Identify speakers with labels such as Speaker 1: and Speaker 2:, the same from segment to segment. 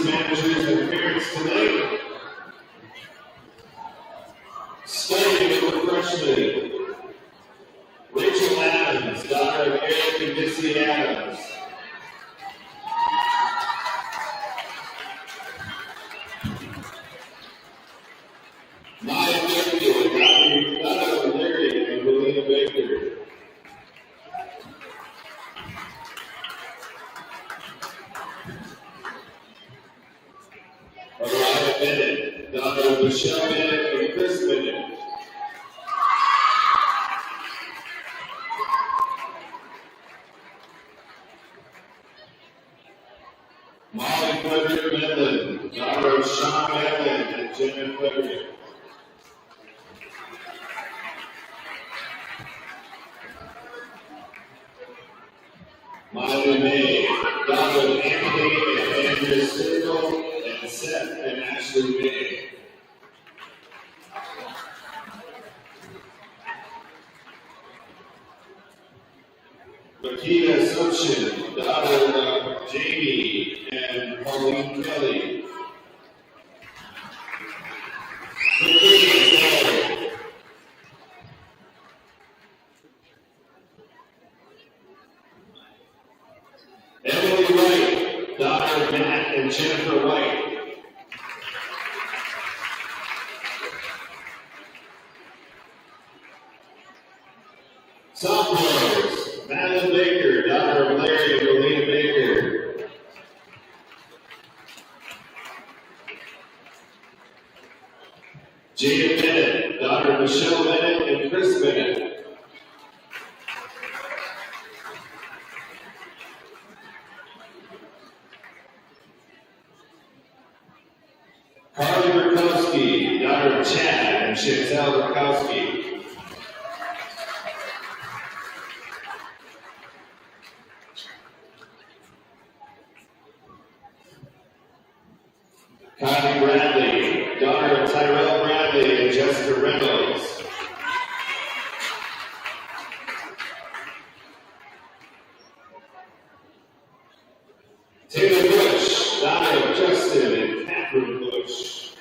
Speaker 1: managers, and parents tonight. Studying with the freshmen, Rachel Adams, daughter of Eric and Missy Adams. Maya Baker, daughter of Larry and Melina Baker. Mariah Bennett, daughter of Michelle Bennett and Chris Bennett. Molly Frederick Medlin, daughter of Sean Medlin and Jenna Frederick. Molly May, daughter of Anthony and Andrew Circle and Seth and Ashley May. Makita Sumption, daughter of Jamie and Pauline Kelly. Emily Wright, daughter of Matt and Jennifer White. Sophomores, Madeline Baker, daughter of Larry and Melina Baker. Jada Bennett, daughter of Michelle Bennett and Chris Bennett. Carly Burkowski, daughter of Chad and Chantel Burkowski. Connie Bradley, daughter of Tyrell Bradley and Jessica Reynolds. Taylor Bush, daughter of Justin and Catherine Bush.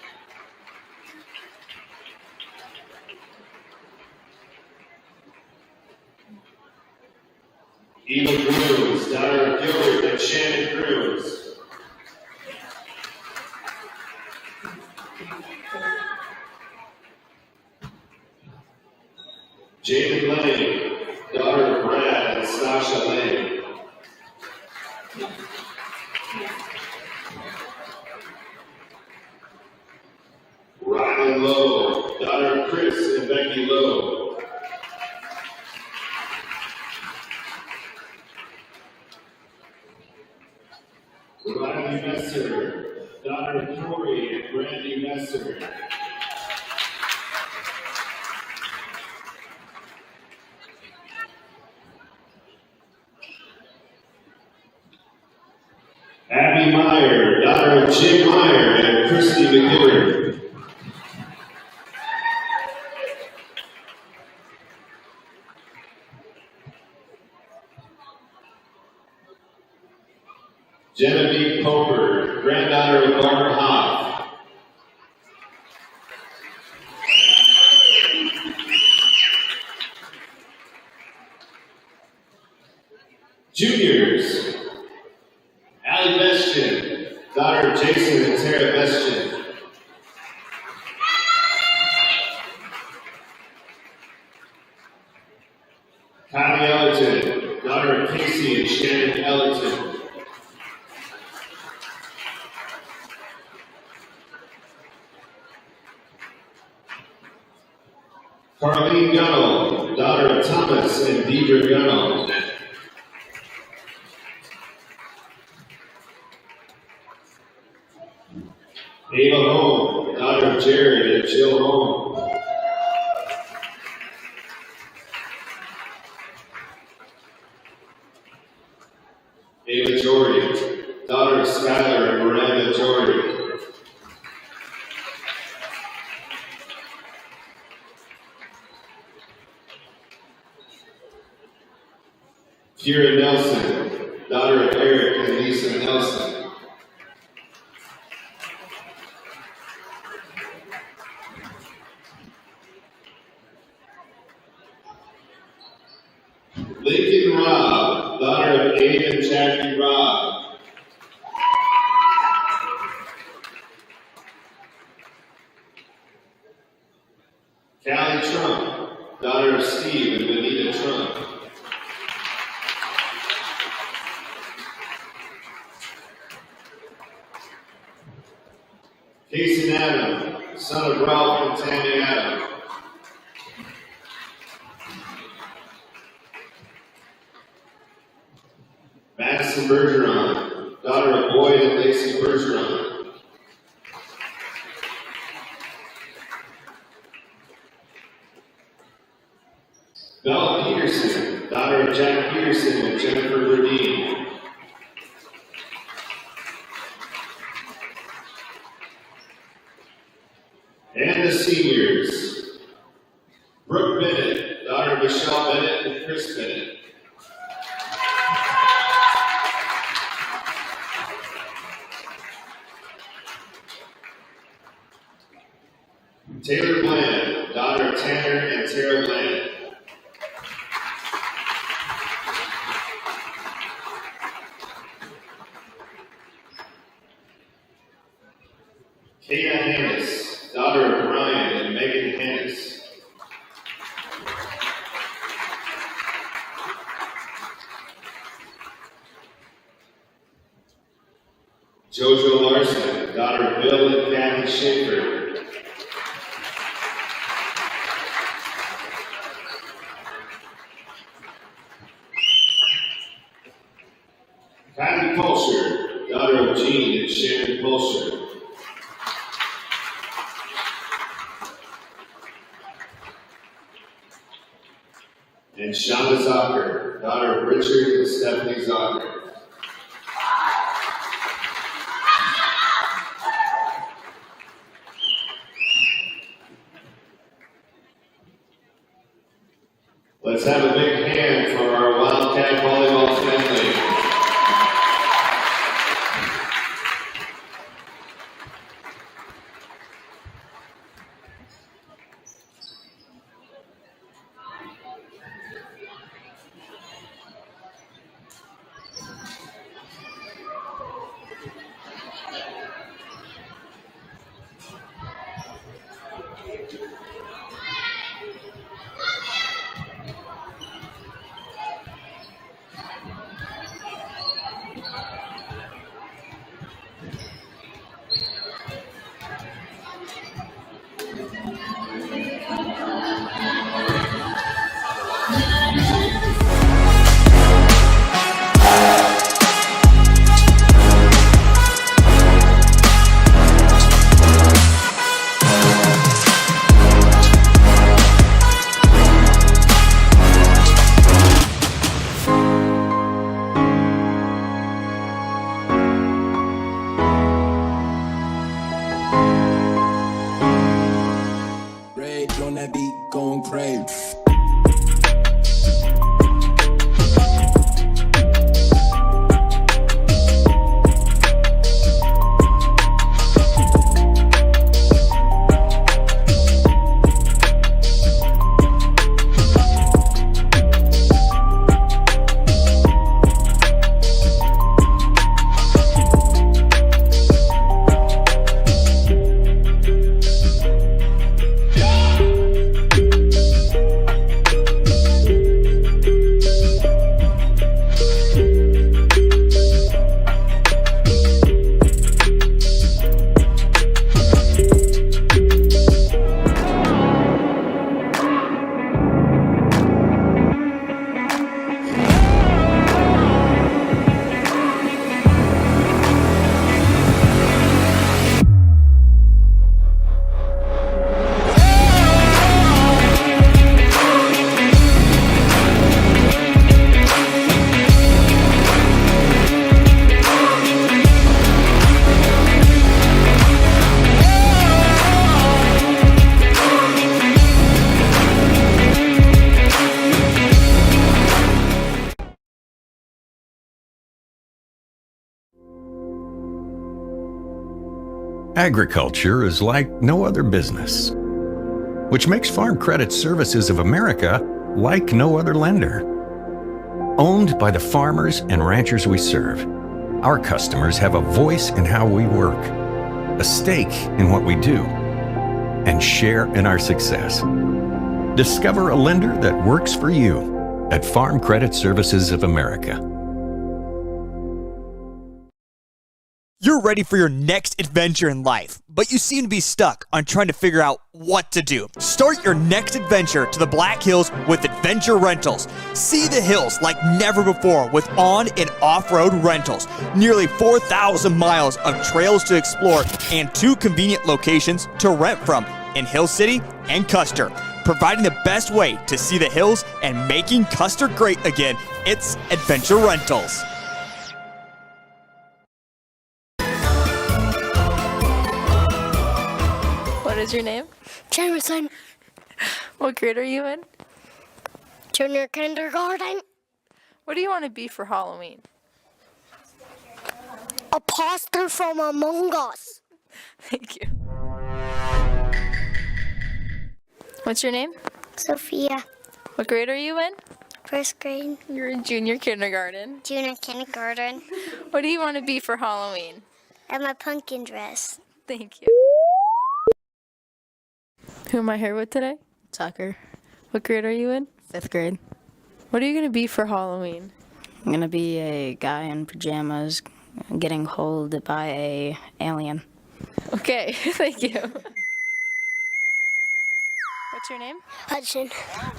Speaker 1: Eva Cruz, daughter of Gilbert and Shannon Cruz. Jaden Lane, daughter of Brad and Sasha Lane. Ryan Lowe, daughter of Chris and Becky Lowe. Riley Messer, daughter of Tori and Brandy Messer. Abby Meyer, daughter of Jim Meyer and Christy McGillard. Genevieve Poper, granddaughter of Barbara Hoff. Juniors, Allie Bestian, daughter of Jason and Tara Bestian. Connie Ellerton, daughter of Casey and Shannon Ellerton. Carlene Gunnell, daughter of Thomas and Deidre Gunnell. Ava Home, daughter of Jared and Jill Home. Ava Jordy, daughter of Skylar and Miranda Jordy. Kira Nelson, daughter of Eric and Lisa Nelson. Aiden Jackie Robb. Callie Trump, daughter of Steve and Benita Trump. Casey Adam, son of Ralph and Tammy Adam. Madison Bergeron, daughter of Boyd and Lacey Bergeron. Belle Peterson, daughter of Jack Peterson and Jennifer Burdine. And the seniors, Brooke Bennett, daughter of Michelle Bennett and Chris Bennett. Taylor Bland, daughter of Tanner and Tara Bland. Kaya Hannis, daughter of Brian and Megan Hannis. Jojo Larson, daughter of Bill and Kathy Schaefer. Kylie Pulsher, daughter of Jean and Shannon Pulsher. And Shonda Zocker, daughter of Richard and Stephanie Zocker. Let's have a big hand for our Wildcat volleyball family.
Speaker 2: On that beat, going crazy.
Speaker 3: Agriculture is like no other business, which makes Farm Credit Services of America like no other lender. Owned by the farmers and ranchers we serve, our customers have a voice in how we work, a stake in what we do, and share in our success. Discover a lender that works for you at Farm Credit Services of America.
Speaker 4: You're ready for your next adventure in life, but you seem to be stuck on trying to figure out what to do. Start your next adventure to the Black Hills with Adventure Rentals. See the hills like never before with on and off-road rentals. Nearly 4,000 miles of trails to explore and 2 convenient locations to rent from in Hill City and Custer. Providing the best way to see the hills and making Custer great again, it's Adventure Rentals.
Speaker 5: What is your name?
Speaker 6: Jameson.
Speaker 5: What grade are you in?
Speaker 6: Junior kindergarten.
Speaker 5: What do you want to be for Halloween?
Speaker 6: A poster from Among Us.
Speaker 5: Thank you. What's your name?
Speaker 6: Sophia.
Speaker 5: What grade are you in?
Speaker 6: First grade.
Speaker 5: You're in junior kindergarten.
Speaker 6: Junior kindergarten.
Speaker 5: What do you want to be for Halloween?
Speaker 6: And my pumpkin dress.
Speaker 5: Thank you. Who am I here with today?
Speaker 7: Tucker,
Speaker 5: What grade are you in?
Speaker 7: 5th grade.
Speaker 5: What are you going to be for Halloween?
Speaker 7: I'm gonna be a guy in pajamas getting holed by a alien.
Speaker 5: Okay, thank you. What's your name?
Speaker 6: Hudson.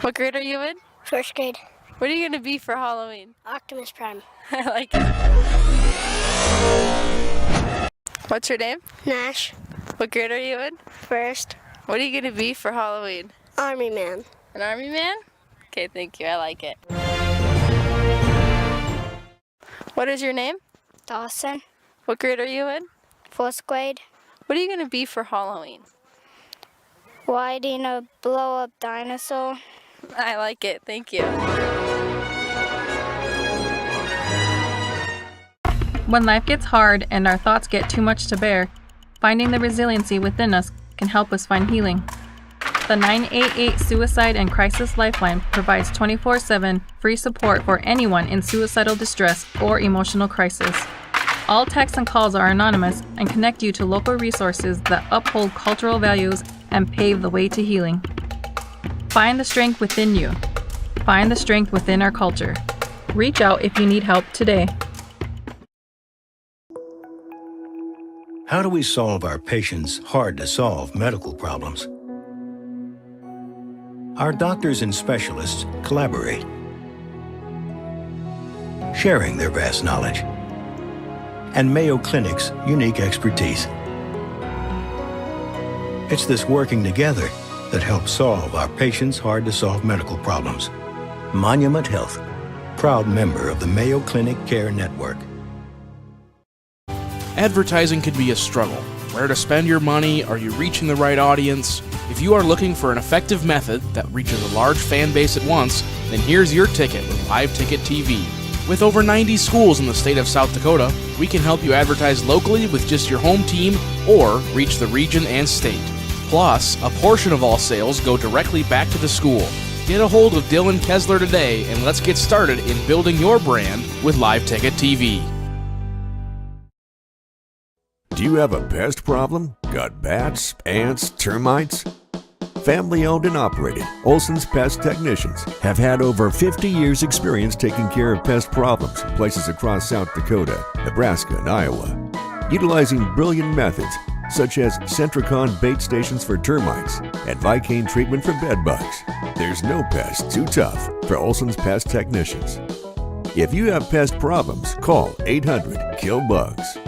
Speaker 5: What grade are you in?
Speaker 6: First grade.
Speaker 5: What are you going to be for Halloween?
Speaker 6: Optimus Prime.
Speaker 5: I like it. What's your name?
Speaker 6: Nash.
Speaker 5: What grade are you in?
Speaker 6: First.
Speaker 5: What are you going to be for Halloween?
Speaker 6: Army Man.
Speaker 5: An army man? Okay, thank you. I like it. What is your name?
Speaker 6: Dawson.
Speaker 5: What grade are you in?
Speaker 6: 4th grade.
Speaker 5: What are you going to be for Halloween?
Speaker 6: Riding a blow-up dinosaur.
Speaker 5: I like it. Thank you.
Speaker 8: When life gets hard and our thoughts get too much to bear, finding the resiliency within us can help us find healing. The 988 Suicide and Crisis Lifeline provides 24/7 free support for anyone in suicidal distress or emotional crisis. All texts and calls are anonymous and connect you to local resources that uphold cultural values and pave the way to healing. Find the strength within you. Find the strength within our culture. Reach out if you need help today.
Speaker 9: How do we solve our patients' hard-to-solve medical problems? Our doctors and specialists collaborate, sharing their vast knowledge and Mayo Clinic's unique expertise. It's this working together that helps solve our patients' hard-to-solve medical problems. Monument Health, proud member of the Mayo Clinic Care Network.
Speaker 10: Advertising can be a struggle. Where to spend your money? Are you reaching the right audience? If you are looking for an effective method that reaches a large fan base at once, then here's your ticket with Live Ticket TV. With over 90 schools in the state of South Dakota, we can help you advertise locally with just your home team or reach the region and state. Plus, a portion of all sales go directly back to the school. Get a hold of Dylan Kessler today and let's get started in building your brand with Live Ticket TV.
Speaker 11: Do you have a pest problem? Got bats, ants, termites? Family owned and operated, Olson's Pest Technicians have had over 50 years experience taking care of pest problems in places across South Dakota, Nebraska, and Iowa. Utilizing brilliant methods such as Centricon bait stations for termites and Vicane treatment for bed bugs. There's no pest too tough for Olson's Pest Technicians. If you have pest problems, call 800-KILL-BUGS.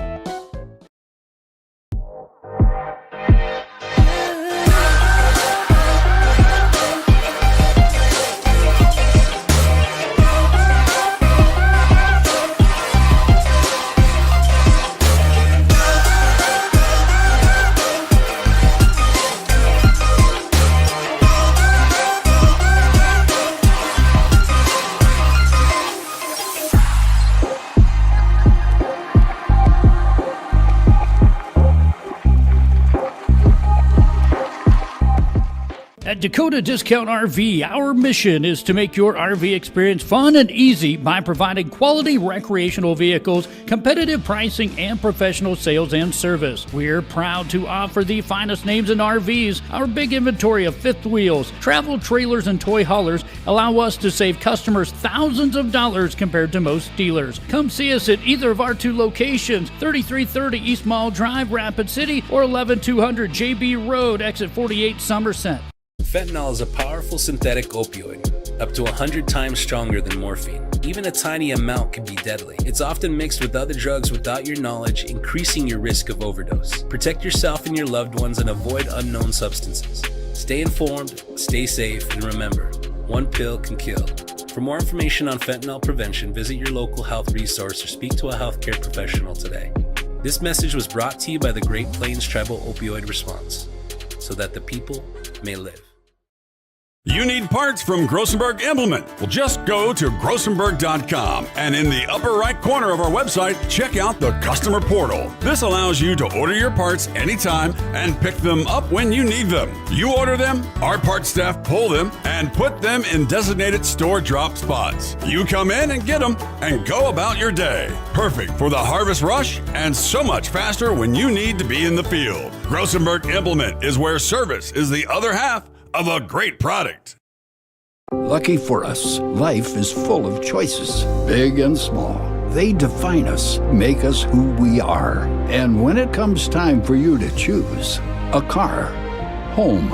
Speaker 12: At Dakota Discount RV, our mission is to make your RV experience fun and easy by providing quality recreational vehicles, competitive pricing, and professional sales and service. We're proud to offer the finest names in RVs. Our big inventory of fifth wheels, travel trailers, and toy haulers allow us to save customers thousands of dollars compared to most dealers. Come see us at either of our two locations, 3330 East Mall Drive, Rapid City, or 11200 JB Road, exit 48, Somerset.
Speaker 13: Fentanyl is a powerful synthetic opioid, up to 100 times stronger than morphine. Even a tiny amount can be deadly. It's often mixed with other drugs without your knowledge, increasing your risk of overdose. Protect yourself and your loved ones and avoid unknown substances. Stay informed, stay safe, and remember, one pill can kill. For more information on fentanyl prevention, visit your local health resource or speak to a healthcare professional today. This message was brought to you by the Great Plains Tribal Opioid Response, so that the people may live.
Speaker 14: You need parts from Grossenberg Implement? Well, just go to grossenberg.com and in the upper right corner of our website, check out the customer portal. This allows you to order your parts anytime and pick them up when you need them. You order them, our parts staff pull them and put them in designated store drop spots. You come in and get them and go about your day. Perfect for the harvest rush and so much faster when you need to be in the field. Grossenberg Implement is where service is the other half of a great product.
Speaker 15: Lucky for us, life is full of choices, big and small. They define us, make us who we are. And when it comes time for you to choose, a car, home,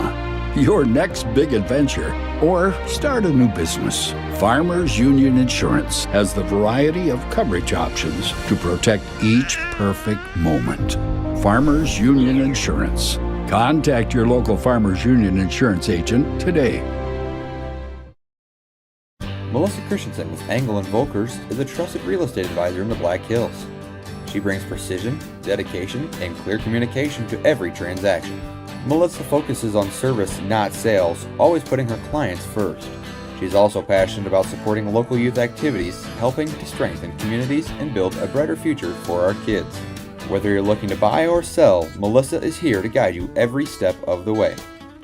Speaker 15: your next big adventure, or start a new business, Farmers Union Insurance has the variety of coverage options to protect each perfect moment. Farmers Union Insurance. Contact your local Farmers Union Insurance agent today.
Speaker 16: Melissa Christensen with Engel & Volkers is a trusted real estate advisor in the Black Hills. She brings precision, dedication, and clear communication to every transaction. Melissa focuses on service, not sales, always putting her clients first. She's also passionate about supporting local youth activities, helping to strengthen communities and build a brighter future for our kids. Whether you're looking to buy or sell, Melissa is here to guide you every step of the way.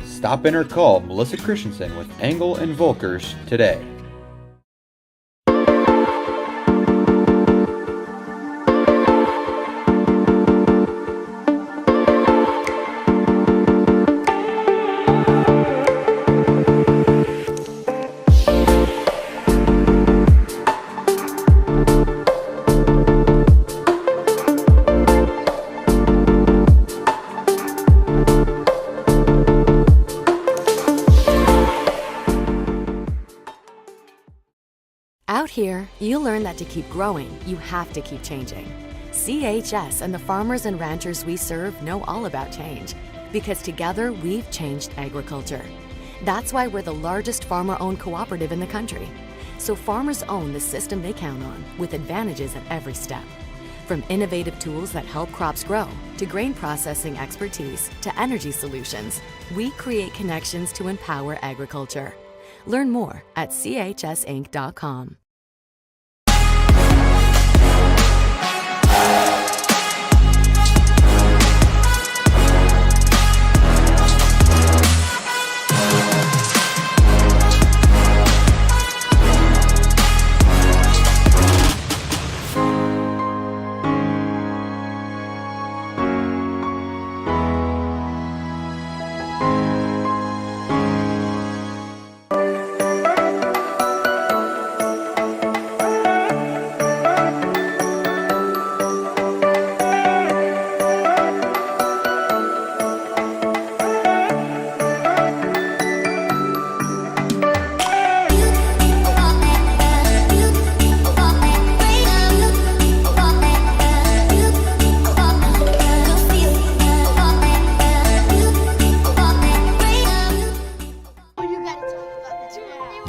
Speaker 16: Stop in or call Melissa Christensen with Engel & Volkers today.
Speaker 17: Out here, you learn that to keep growing, you have to keep changing. CHS and the farmers and ranchers we serve know all about change, because together we've changed agriculture. That's why we're the largest farmer-owned cooperative in the country. So farmers own the system they count on, with advantages at every step. From innovative tools that help crops grow, to grain processing expertise, to energy solutions, we create connections to empower agriculture. Learn more at chsinc.com.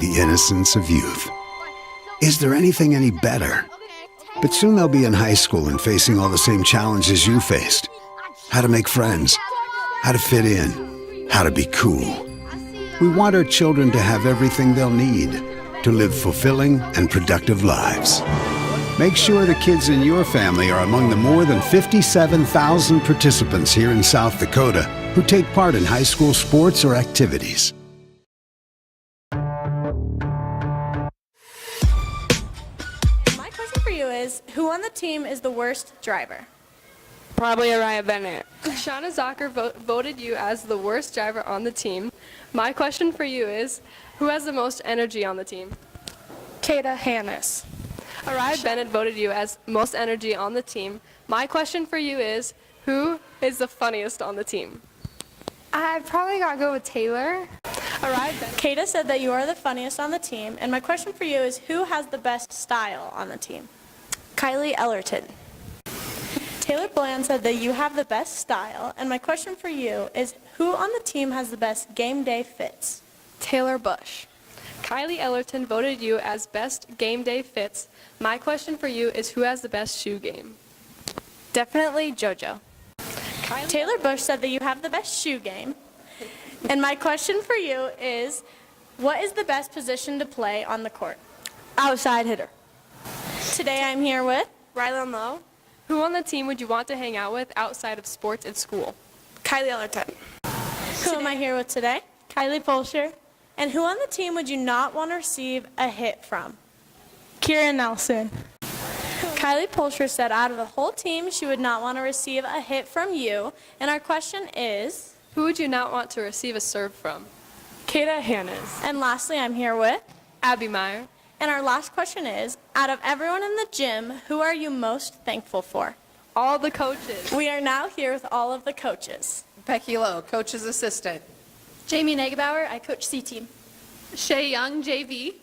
Speaker 18: The innocence of youth. Is there anything any better? But soon they'll be in high school and facing all the same challenges you faced. How to make friends, how to fit in, how to be cool. We want our children to have everything they'll need to live fulfilling and productive lives. Make sure the kids in your family are among the more than 57,000 participants here in South Dakota who take part in high school sports or activities.
Speaker 19: who on the team is the worst driver?
Speaker 20: Probably Araya Bennett. Shauna Zocker voted you as the worst driver on the team. My question for you is, who has the most energy on the team?
Speaker 19: Kata Hannes.
Speaker 20: Araya Bennett voted you as most energy on the team. My question for you is, who is the funniest on the team?
Speaker 19: I'd probably gotta go with Taylor.
Speaker 20: Araya Bennett.
Speaker 19: Kata said that you are the funniest on the team, and my question for you is, who has the best style on the team? Kylie Ellerton. Taylor Bland said that you have the best style, and my question for you is, who on the team has the best game day fits?
Speaker 20: Taylor Bush. Kylie Ellerton voted you as best game day fits. My question for you is, who has the best shoe game?
Speaker 19: Definitely JoJo. Taylor Bush said that you have the best shoe game, and my question for you is, what is the best position to play on the court?
Speaker 20: Outside hitter.
Speaker 19: Today I'm here with
Speaker 20: Rylan Lowe. Who on the team would you want to hang out with outside of sports at school?
Speaker 19: Kylie Ellerton. Who am I here with today? Kylie Polsher. And who on the team would you not want to receive a hit from? Kira Nelson. Kylie Polsher said out of the whole team, she would not want to receive a hit from you. And our question is,
Speaker 20: who would you not want to receive a serve from?
Speaker 19: Kata Hannes. And lastly, I'm here with
Speaker 20: Abby Meyer.
Speaker 19: And our last question is, out of everyone in the gym, who are you most thankful for?
Speaker 20: All the coaches.
Speaker 19: We are now here with all of the coaches.
Speaker 21: Becky Lowe, coach's assistant.
Speaker 22: Jamie Negebauer, I coach C-Team.
Speaker 20: Shay Young, JV.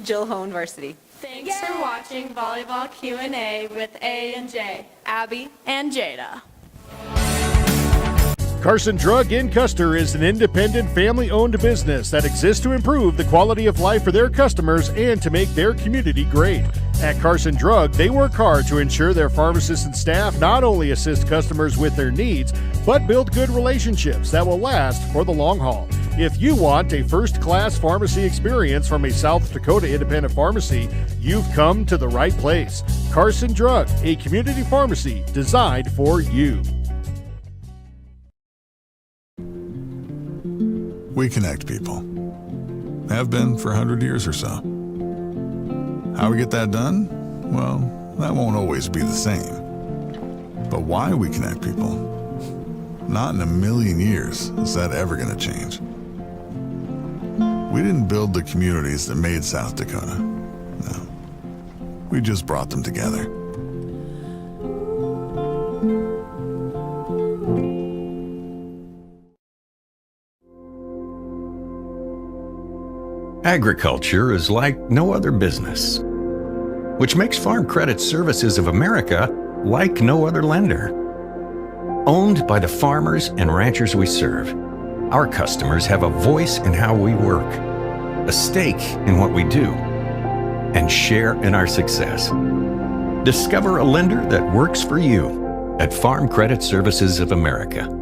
Speaker 21: Jill Hone, varsity.
Speaker 19: Thanks for watching Volleyball Q&A with A and J, Abby and Jada.
Speaker 23: Carson Drug in Custer is an independent, family-owned business that exists to improve the quality of life for their customers and to make their community great. At Carson Drug, they work hard to ensure their pharmacists and staff not only assist customers with their needs, but build good relationships that will last for the long haul. If you want a first-class pharmacy experience from a South Dakota independent pharmacy, you've come to the right place. Carson Drug, a community pharmacy designed for you.
Speaker 24: We connect people. Have been for 100 years or so. How we get that done? Well, that won't always be the same. But why we connect people? Not in a million years is that ever going to change. We didn't build the communities that made South Dakota. No. We just brought them together.
Speaker 3: Agriculture is like no other business, which makes Farm Credit Services of America like no other lender. Owned by the farmers and ranchers we serve, our customers have a voice in how we work, a stake in what we do, and share in our success. Discover a lender that works for you at Farm Credit Services of America.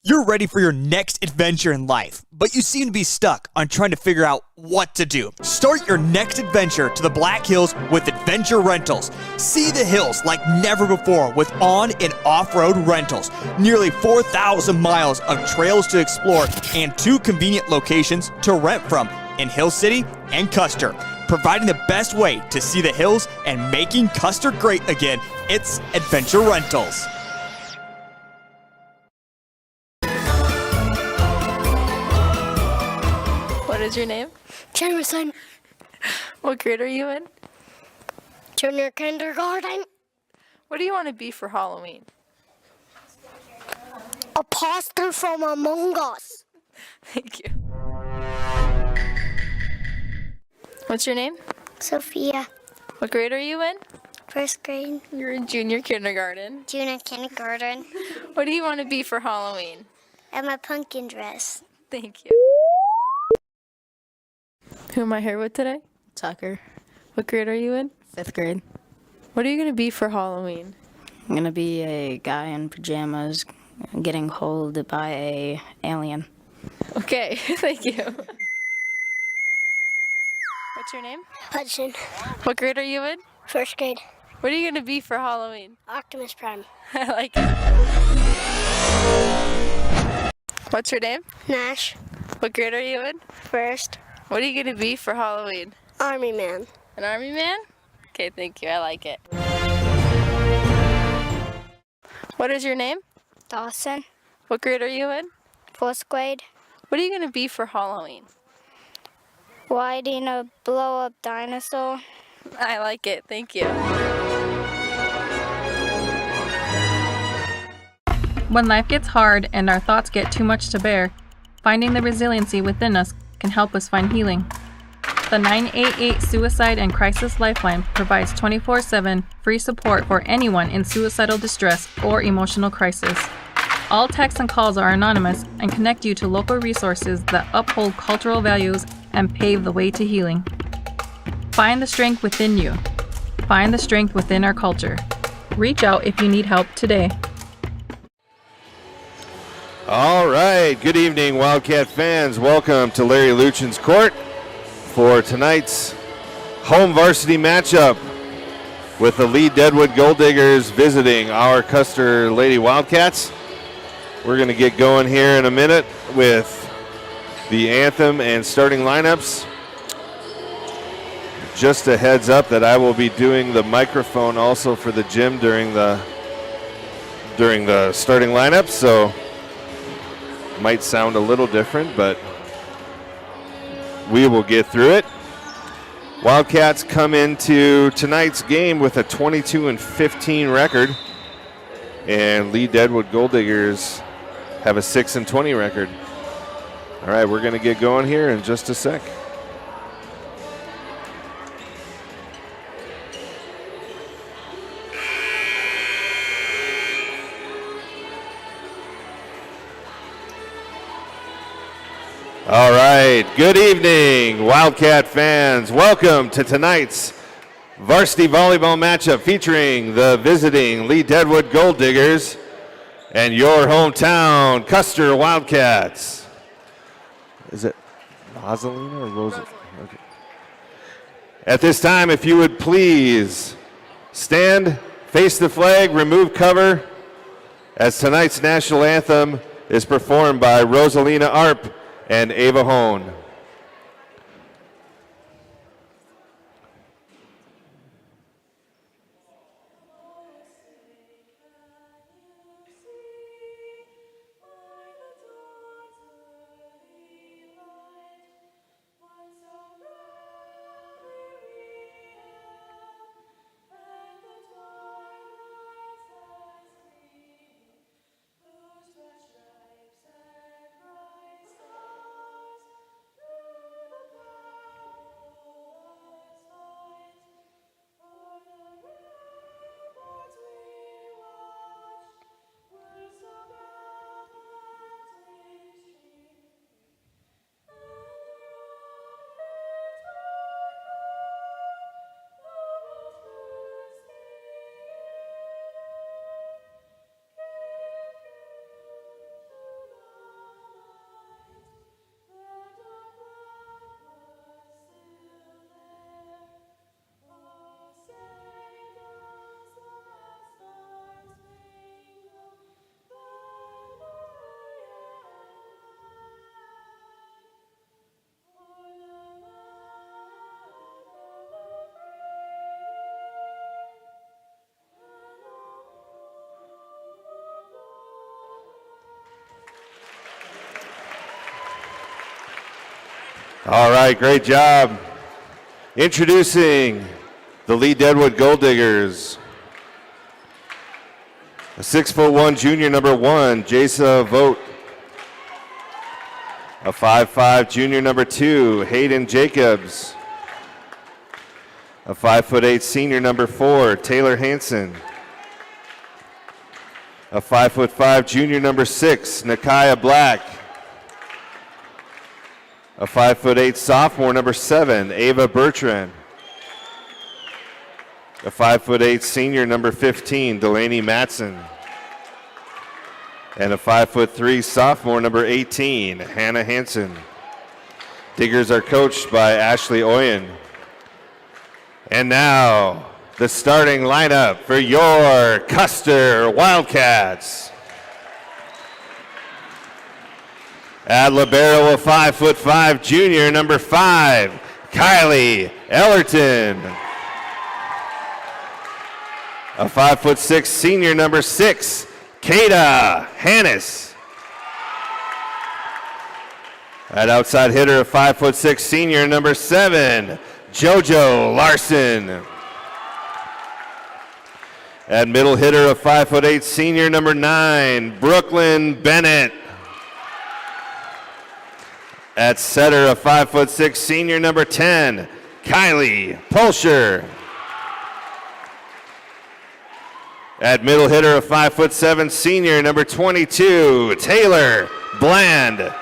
Speaker 4: You're ready for your next adventure in life, but you seem to be stuck on trying to figure out what to do. Start your next adventure to the Black Hills with Adventure Rentals. See the hills like never before with on and off-road rentals. Nearly 4,000 miles of trails to explore and 2 convenient locations to rent from in Hill City and Custer. Providing the best way to see the hills and making Custer great again, it's Adventure Rentals.
Speaker 5: What is your name?
Speaker 6: Jameson.
Speaker 5: What grade are you in?
Speaker 6: Junior kindergarten.
Speaker 5: What do you want to be for Halloween?
Speaker 6: A poster from Among Us.
Speaker 5: Thank you. What's your name?
Speaker 6: Sophia.
Speaker 5: What grade are you in?
Speaker 6: First grade.
Speaker 5: You're in junior kindergarten.
Speaker 6: Junior kindergarten.
Speaker 5: What do you want to be for Halloween?
Speaker 6: I'm a pumpkin dress.
Speaker 5: Thank you. Who am I here with today?
Speaker 7: Tucker.
Speaker 5: What grade are you in?
Speaker 7: 5th grade.
Speaker 5: What are you going to be for Halloween?
Speaker 7: I'm going to be a guy in pajamas getting holed by a alien.
Speaker 5: Okay, thank you. What's your name?
Speaker 6: Hudson.
Speaker 5: What grade are you in?
Speaker 6: 1st grade.
Speaker 5: What are you going to be for Halloween?
Speaker 6: Optimus Prime.
Speaker 5: I like it. What's your name?
Speaker 6: Nash.
Speaker 5: What grade are you in?
Speaker 6: 1st.
Speaker 5: What are you going to be for Halloween?
Speaker 6: Army Man.
Speaker 5: An Army man? Okay, thank you. I like it. What is your name?
Speaker 6: Dawson.
Speaker 5: What grade are you in?
Speaker 6: 4th grade.
Speaker 5: What are you going to be for Halloween?
Speaker 6: Riding a blow-up dinosaur.
Speaker 5: I like it. Thank you.
Speaker 1: When life gets hard and our thoughts get too much to bear, finding the resiliency within us can help us find healing. The 988 Suicide and Crisis Lifeline provides 24/7 free support for anyone in suicidal distress or emotional crisis. All texts and calls are anonymous and connect you to local resources that uphold cultural values and pave the way to healing. Find the strength within you. Find the strength within our culture. Reach out if you need help today.
Speaker 2: All right, good evening, Wildcat fans. Welcome to Larry Luchin's Court for tonight's home varsity matchup with the Lee Deadwood Gold Diggers visiting our Custer Lady Wildcats. We're going to get going here in a minute with the anthem and starting lineups. Just a heads up that I will be doing the microphone also for the gym during the starting lineup, so might sound a little different, but we will get through it. Wildcats come into tonight's game with a 22-15 record, and Lee Deadwood Gold Diggers have a 6-20 record. All right, we're going to get going here in just a sec. All right, good evening, Wildcat fans. Welcome to tonight's varsity volleyball matchup featuring the visiting Lee Deadwood Gold Diggers and your hometown Custer Wildcats. Is it Rosalina or Rosa? Okay. At this time, if you would please stand, face the flag, remove cover, as tonight's national anthem is performed by Rosalina Arp and Ava Hone. All right, great job. Introducing the Lee Deadwood Gold Diggers. A 6'1" junior number 1, Jasa Vogt. A 5'5" junior number 2, Hayden Jacobs. A 5'8" senior number 4, Taylor Hansen. A 5'5" junior number 6, Nakia Black. A 5'8" sophomore, number 7, Ava Bertrand. A 5'8" senior, number 15, Delaney Matson. And a 5'3" sophomore, number 18, Hannah Hansen. Diggers are coached by Ashley Oyen. And now, the starting lineup for your Custer Wildcats. At libero, a 5'5" junior, number 5, Kylie Ellerton. A 5'6" senior, number 6, Kada Hannis. At outside hitter, a 5'6" senior, number 7, JoJo Larson. At middle hitter, a 5'8" senior, number 9, Brooklyn Bennett. At setter, a 5'6" senior, number 10, Kylie Pulsher. At middle hitter, a 5'7" senior, number 22, Taylor Bland.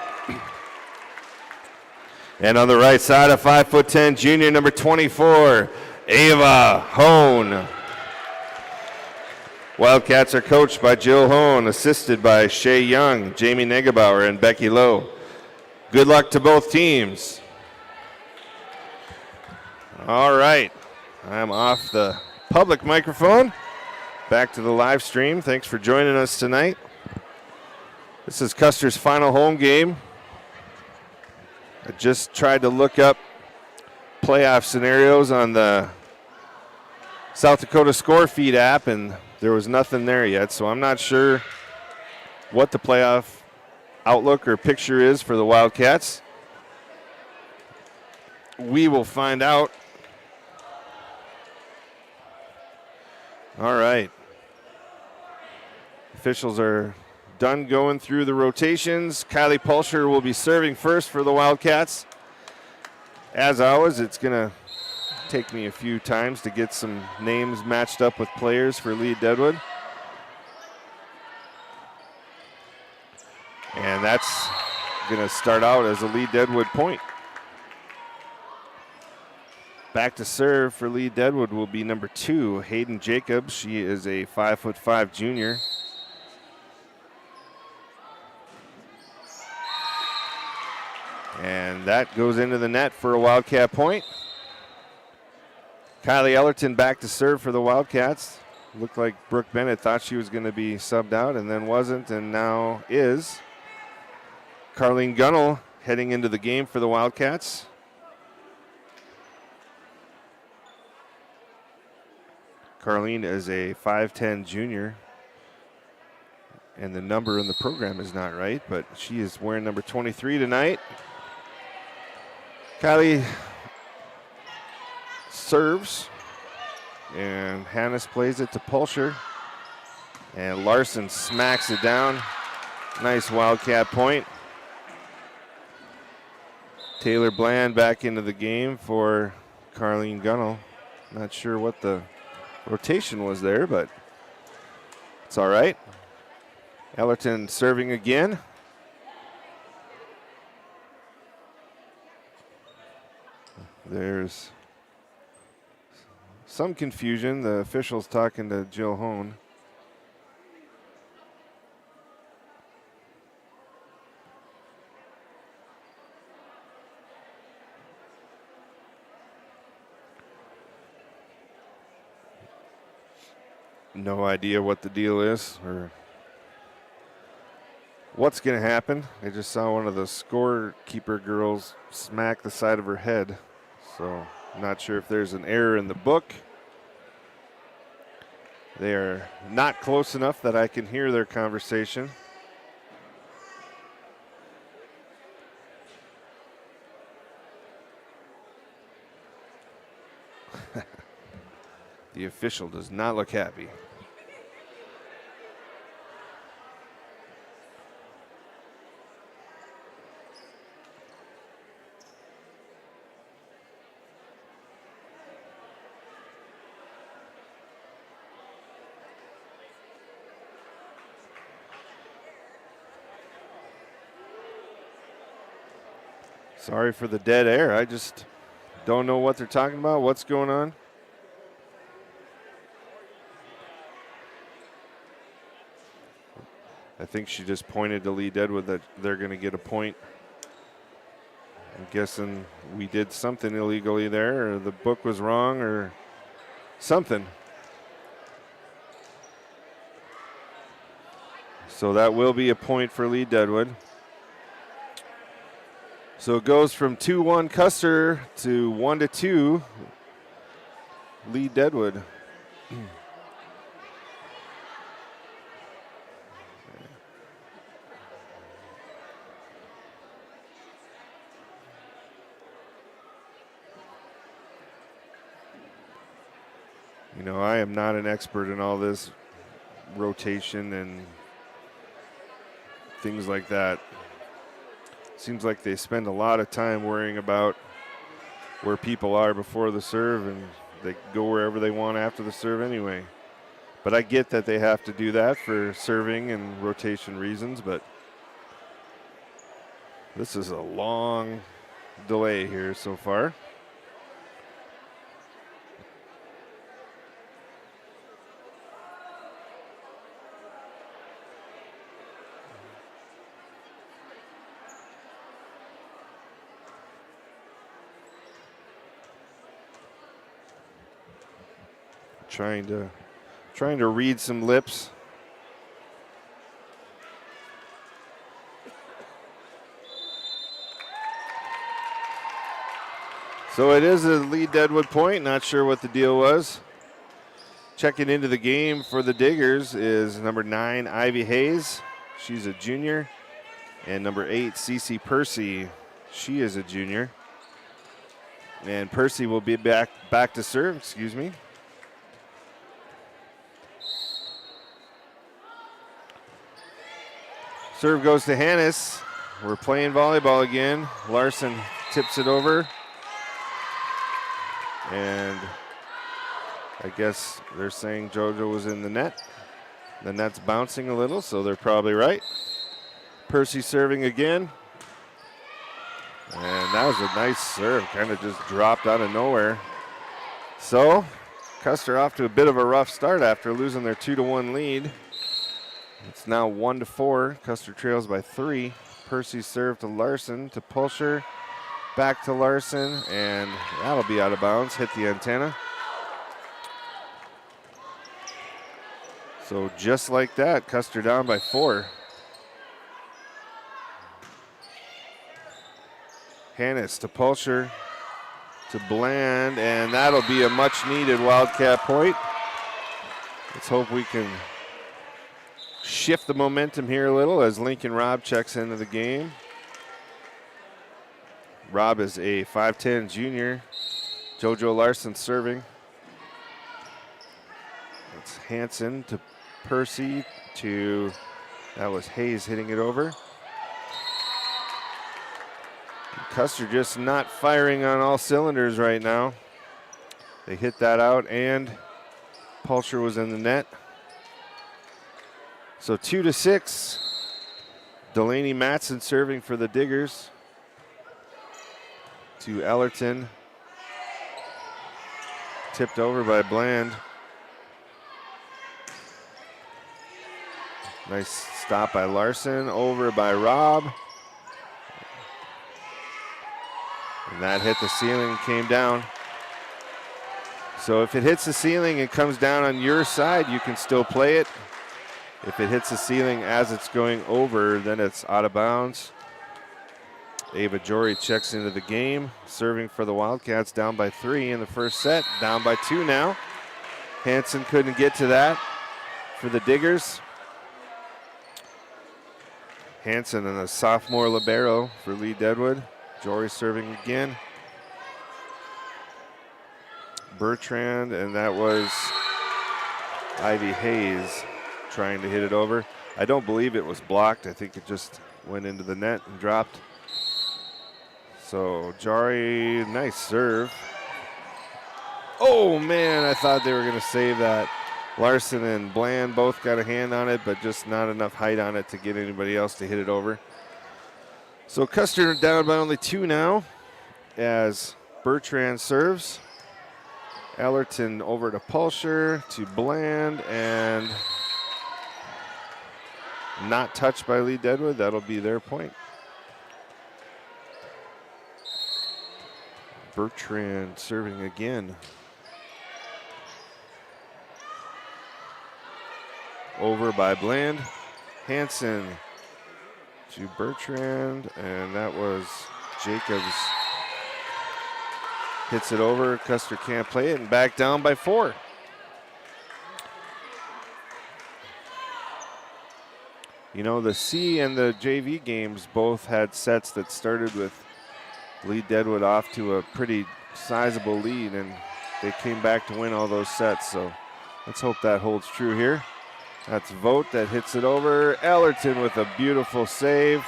Speaker 2: And on the right side, a 5'10" junior, number 24, Ava Hone. Wildcats are coached by Jill Hone, assisted by Shay Young, Jamie Negebauer, and Becky Lowe. Good luck to both teams. All right, I'm off the public microphone. Back to the live stream. Thanks for joining us tonight. This is Custer's final home game. I just tried to look up playoff scenarios on the South Dakota Score Feed app, and there was nothing there yet, so I'm not sure what the playoff outlook or picture is for the Wildcats. We will find out. All right. Officials are done going through the rotations. Kylie Pulsher will be serving first for the Wildcats. As always, it's going to take me a few times to get some names matched up with players for Lee Deadwood. And that's going to start out as a Lee Deadwood point. Back to serve for Lee Deadwood will be number 2, Hayden Jacobs. She is a 5'5" junior. And that goes into the net for a Wildcat point. Kylie Ellerton back to serve for the Wildcats. Looked like Brooke Bennett thought she was going to be subbed out and then wasn't, and now is. Carlene Gunnell heading into the game for the Wildcats. Carlene is a 5'10" junior. And the number in the program is not right, but she is wearing number 23 tonight. Kylie serves, and Hannes plays it to Pulsher. And Larson smacks it down. Nice Wildcat point. Taylor Bland back into the game for Carlene Gunnell. Not sure what the rotation was there, but it's all right. Ellerton serving again. There's some confusion. The officials talking to Jill Hone. No idea what the deal is or what's going to happen. I just saw one of the scorekeeper girls smack the side of her head. So I'm not sure if there's an error in the book. They are not close enough that I can hear their conversation. The official does not look happy. Sorry for the dead air. I just don't know what they're talking about, what's going on. I think she just pointed to Lee Deadwood that they're going to get a point. I'm guessing we did something illegally there, or the book was wrong, or something. So that will be a point for Lee Deadwood. So it goes from 2-1 Custer to 1-2 lead Deadwood. You know, I am not an expert in all this rotation and things like that. Seems like they spend a lot of time worrying about where people are before the serve, and they go wherever they want after the serve anyway. But I get that they have to do that for serving and rotation reasons, but this is a long delay here so far. Trying to read some lips. So it is a lead Deadwood point. Not sure what the deal was. Checking into the game for the Diggers is number 9, Ivy Hayes. She's a junior. And number 8, Cece Percy. She is a junior. And Percy will be back to serve, excuse me. Serve goes to Hannes. We're playing volleyball again. Larson tips it over. And I guess they're saying JoJo was in the net. The net's bouncing a little, so they're probably right. Percy serving again. And that was a nice serve, kind of just dropped out of nowhere. So Custer off to a bit of a rough start after losing their 2-1 lead. It's now 1-4. Custer trails by 3. Percy serve to Larson, to Pulsher, back to Larson, and that'll be out of bounds, hit the antenna. So just like that, Custer down by 4. Hannes to Pulsher, to Bland, and that'll be a much needed Wildcat point. Let's hope we can shift the momentum here a little as Lincoln Robb checks into the game. Robb is a 5'10 junior. JoJo Larson serving. It's Hansen to Percy to, that was Hayes hitting it over. Custer just not firing on all cylinders right now. They hit that out and Pulsher was in the net. So 2-6. Delaney Matson serving for the Diggers. To Ellerton. Tipped over by Bland. Nice stop by Larson. Over by Robb. And that hit the ceiling, came down. So if it hits the ceiling and comes down on your side, you can still play it. If it hits the ceiling as it's going over, then it's out of bounds. Ava Jory checks into the game, serving for the Wildcats, down by 3 in the first set, down by 2 now. Hansen couldn't get to that for the Diggers. Hansen and a sophomore libero for Lee Deadwood. Jory serving again. Bertrand, and that was Ivy Hayes trying to hit it over. I don't believe it was blocked. I think it just went into the net and dropped. So Jory, nice serve. Oh man, I thought they were gonna save that. Larson and Bland both got a hand on it, but just not enough height on it to get anybody else to hit it over. So Custer down by only 2 now as Bertrand serves. Ellerton over to Pulsher, to Bland, and not touched by Lee Deadwood. That'll be their point. Bertrand serving again. Over by Bland. Hansen to Bertrand, and that was Jacobs hits it over. Custer can't play it and back down by 4. You know, the C and the JV games both had sets that started with Lee Deadwood off to a pretty sizable lead, and they came back to win all those sets. So let's hope that holds true here. That's Vogt that hits it over. Ellerton with a beautiful save.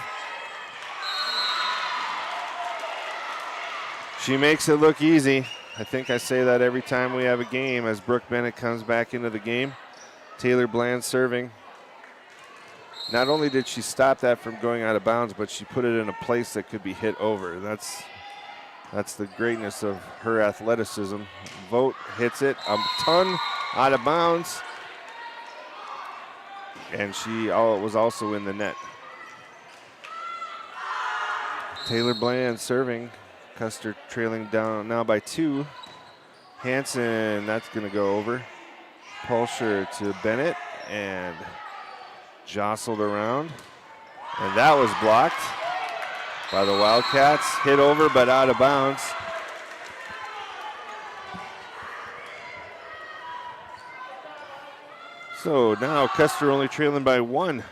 Speaker 2: She makes it look easy. I think I say that every time we have a game as Brooke Bennett comes back into the game. Taylor Bland serving. Not only did she stop that from going out of bounds, but she put it in a place that could be hit over. That's the greatness of her athleticism. Vogt hits it a ton out of bounds. And she was also in the net. Taylor Bland serving. Custer trailing down now by 2. Hanson, that's going to go over. Pulsher to Bennett and jostled around. And that was blocked by the Wildcats. Hit over but out of bounds. So now Custer only trailing by 1.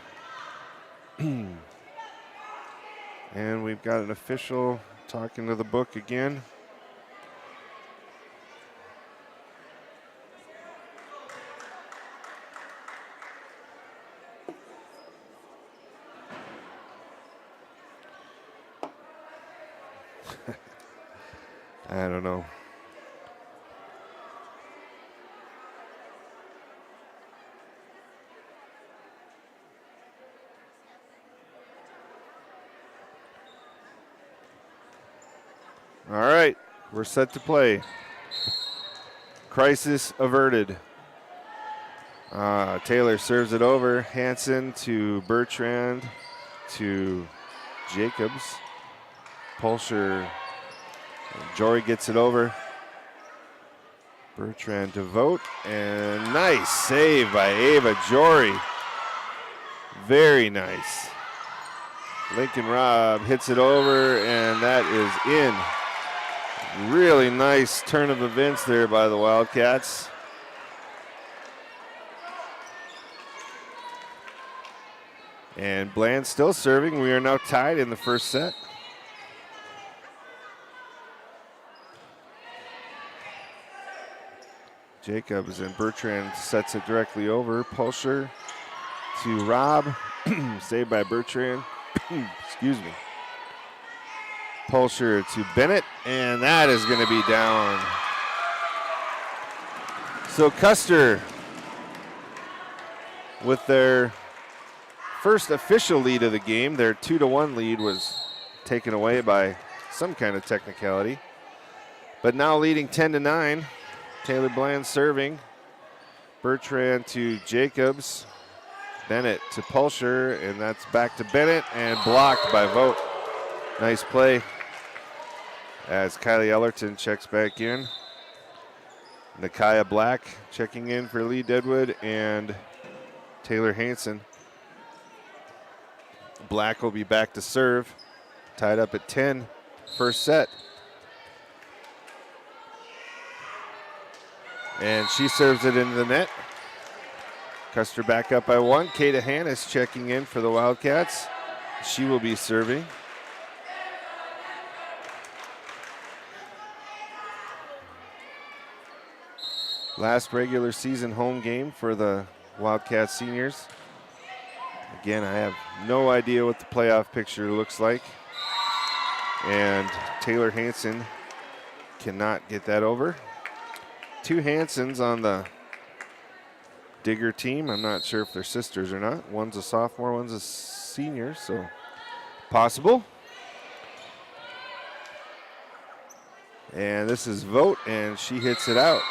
Speaker 2: And we've got an official talking to the book again. I don't know. All right, we're set to play. Crisis averted. Taylor serves it over. Hanson to Bertrand to Jacobs. Pulsher. Jory gets it over. Bertrand to Vogt. And nice save by Ava Jory. Very nice. Lincoln Robb hits it over, and that is in. Really nice turn of events there by the Wildcats. And Bland still serving. We are now tied in the first set. Jacobs and Bertrand sets it directly over. Pulsher to Robb. Saved by Bertrand. Excuse me. Pulsher to Bennett, and that is going to be down. So Custer, with their first official lead of the game, their 2-1 lead was taken away by some kind of technicality. But now leading 10-9. Taylor Bland serving. Bertrand to Jacobs. Bennett to Pulsher, and that's back to Bennett and blocked by Vogt. Nice play as Kylie Ellerton checks back in. Nakaya Black checking in for Lee Deadwood and Taylor Hanson. Black will be back to serve. Tied up at 10, first set. And she serves it into the net. Custer back up by 1. Kata Hannes checking in for the Wildcats. She will be serving. Last regular season home game for the Wildcats seniors. Again, I have no idea what the playoff picture looks like. And Taylor Hanson cannot get that over. 2 Hansons on the Digger team. I'm not sure if they're sisters or not. One's a sophomore, one's a senior, so possible. And this is Vogt, and she hits it out.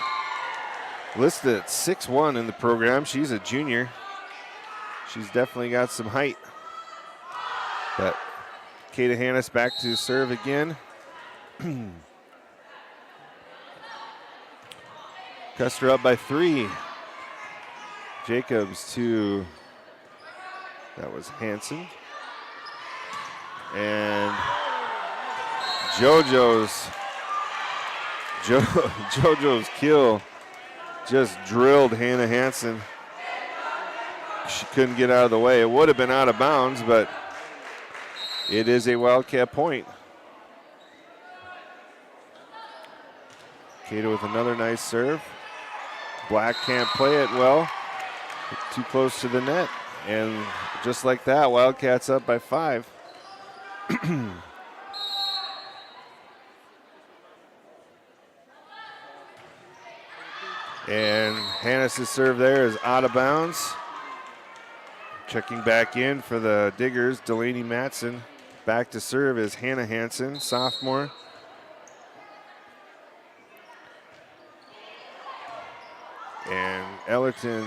Speaker 2: Listed at 6'1" in the program. She's a junior. She's definitely got some height. But Kata Hannes back to serve again. Custer up by 3. Jacobs to, that was Hanson. And JoJo's kill just drilled Hannah Hansen. She couldn't get out of the way. It would have been out of bounds, but it is a Wildcat point. Cato with another nice serve. Black can't play it well. Too close to the net. And just like that, Wildcats up by 5. And Hannes' serve there is out of bounds. Checking back in for the Diggers, Delaney Matson. Back to serve is Hannah Hansen, sophomore. And Ellerton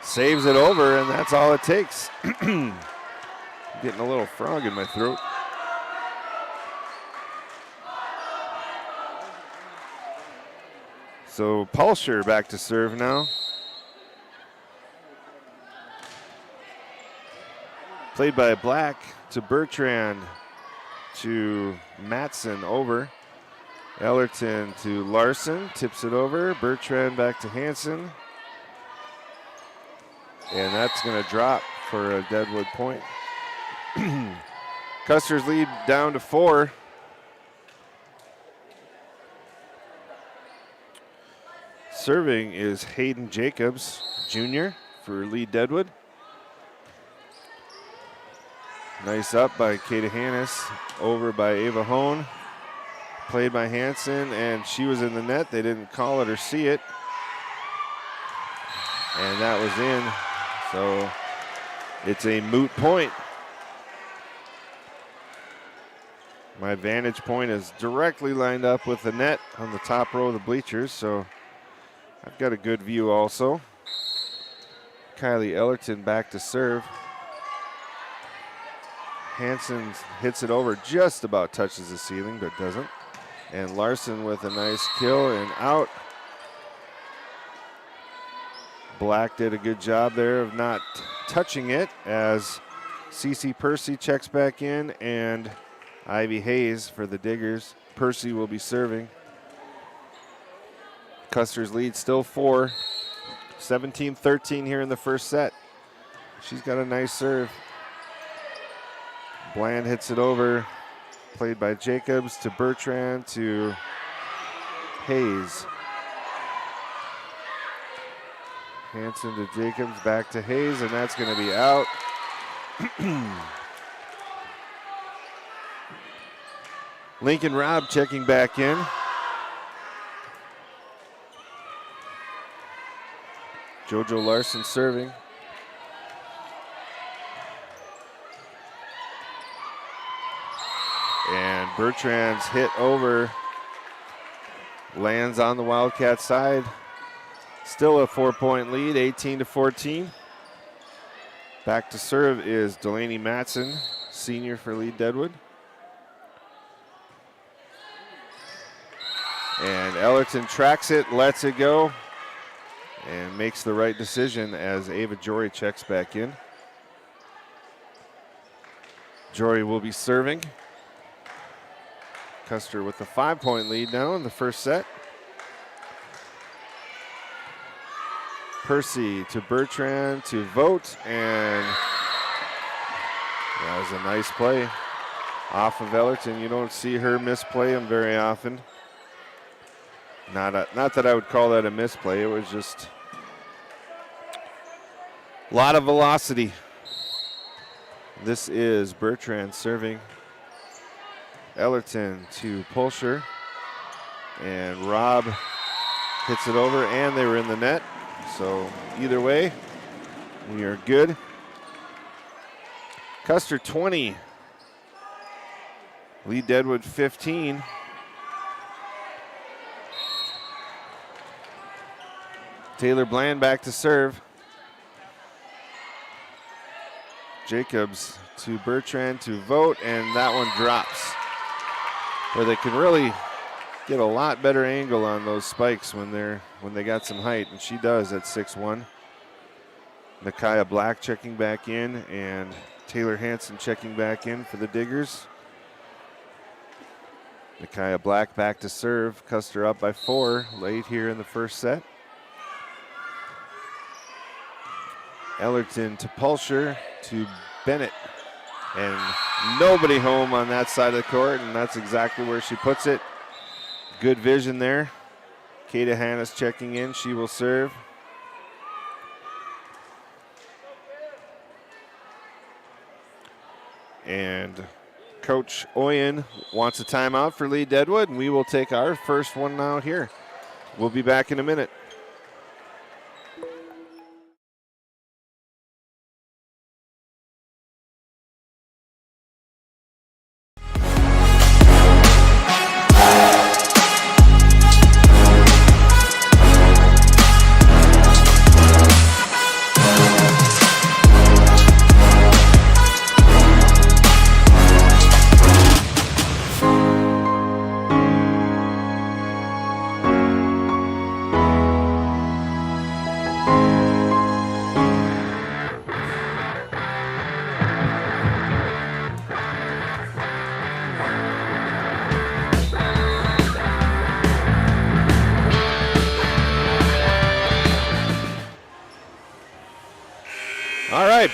Speaker 2: saves it over, and that's all it takes. Getting a little frog in my throat. So Pulsher back to serve now. Played by Black to Bertrand to Matson over. Ellerton to Larson, tips it over. Bertrand back to Hansen. And that's going to drop for a Deadwood point. Custer's lead down to 4. Serving is Hayden Jacobs, Jr. for Lee Deadwood. Nice up by Kata Hannes, over by Ava Hone. Played by Hansen, and she was in the net. They didn't call it or see it. And that was in, so it's a moot point. My vantage point is directly lined up with the net on the top row of the bleachers, so I've got a good view also. Kylie Ellerton back to serve. Hansen hits it over, just about touches the ceiling, but doesn't. And Larson with a nice kill and out. Black did a good job there of not touching it as Cece Percy checks back in and Ivy Hayes for the Diggers. Percy will be serving. Custer's lead still 4. 17-13 here in the first set. She's got a nice serve. Bland hits it over. Played by Jacobs to Bertrand to Hayes. Hansen to Jacobs, back to Hayes, and that's going to be out. Lincoln Robb checking back in. JoJo Larson serving. And Bertrand's hit over lands on the Wildcat side. Still a 4-point lead, 18-14. Back to serve is Delaney Matson, senior for Lee Deadwood. And Ellerton tracks it, lets it go, and makes the right decision as Ava Jory checks back in. Jory will be serving. Custer with a 5-point lead now in the first set. Percy to Bertrand to Vogt, and that was a nice play off of Ellerton. You don't see her misplay them very often. Not that I would call that a misplay. It was just a lot of velocity. This is Bertrand serving. Ellerton to Pulsher, and Robb hits it over, and they were in the net. So either way, we are good. Custer 20, Lee Deadwood 15. Taylor Bland back to serve. Jacobs to Bertrand to Vogt, and that one drops. Where they can really get a lot better angle on those spikes when they got some height, and she does at 6'1". Nakia Black checking back in, and Taylor Hansen checking back in for the Diggers. Micaiah Black back to serve. Custer up by 4 late here in the first set. Ellerton to Pulsher to Bennett. And nobody home on that side of the court, and that's exactly where she puts it. Good vision there. Kata Hannes checking in. She will serve. And Coach Oyen wants a timeout for Lee Deadwood, and we will take our first one out here. We'll be back in a minute.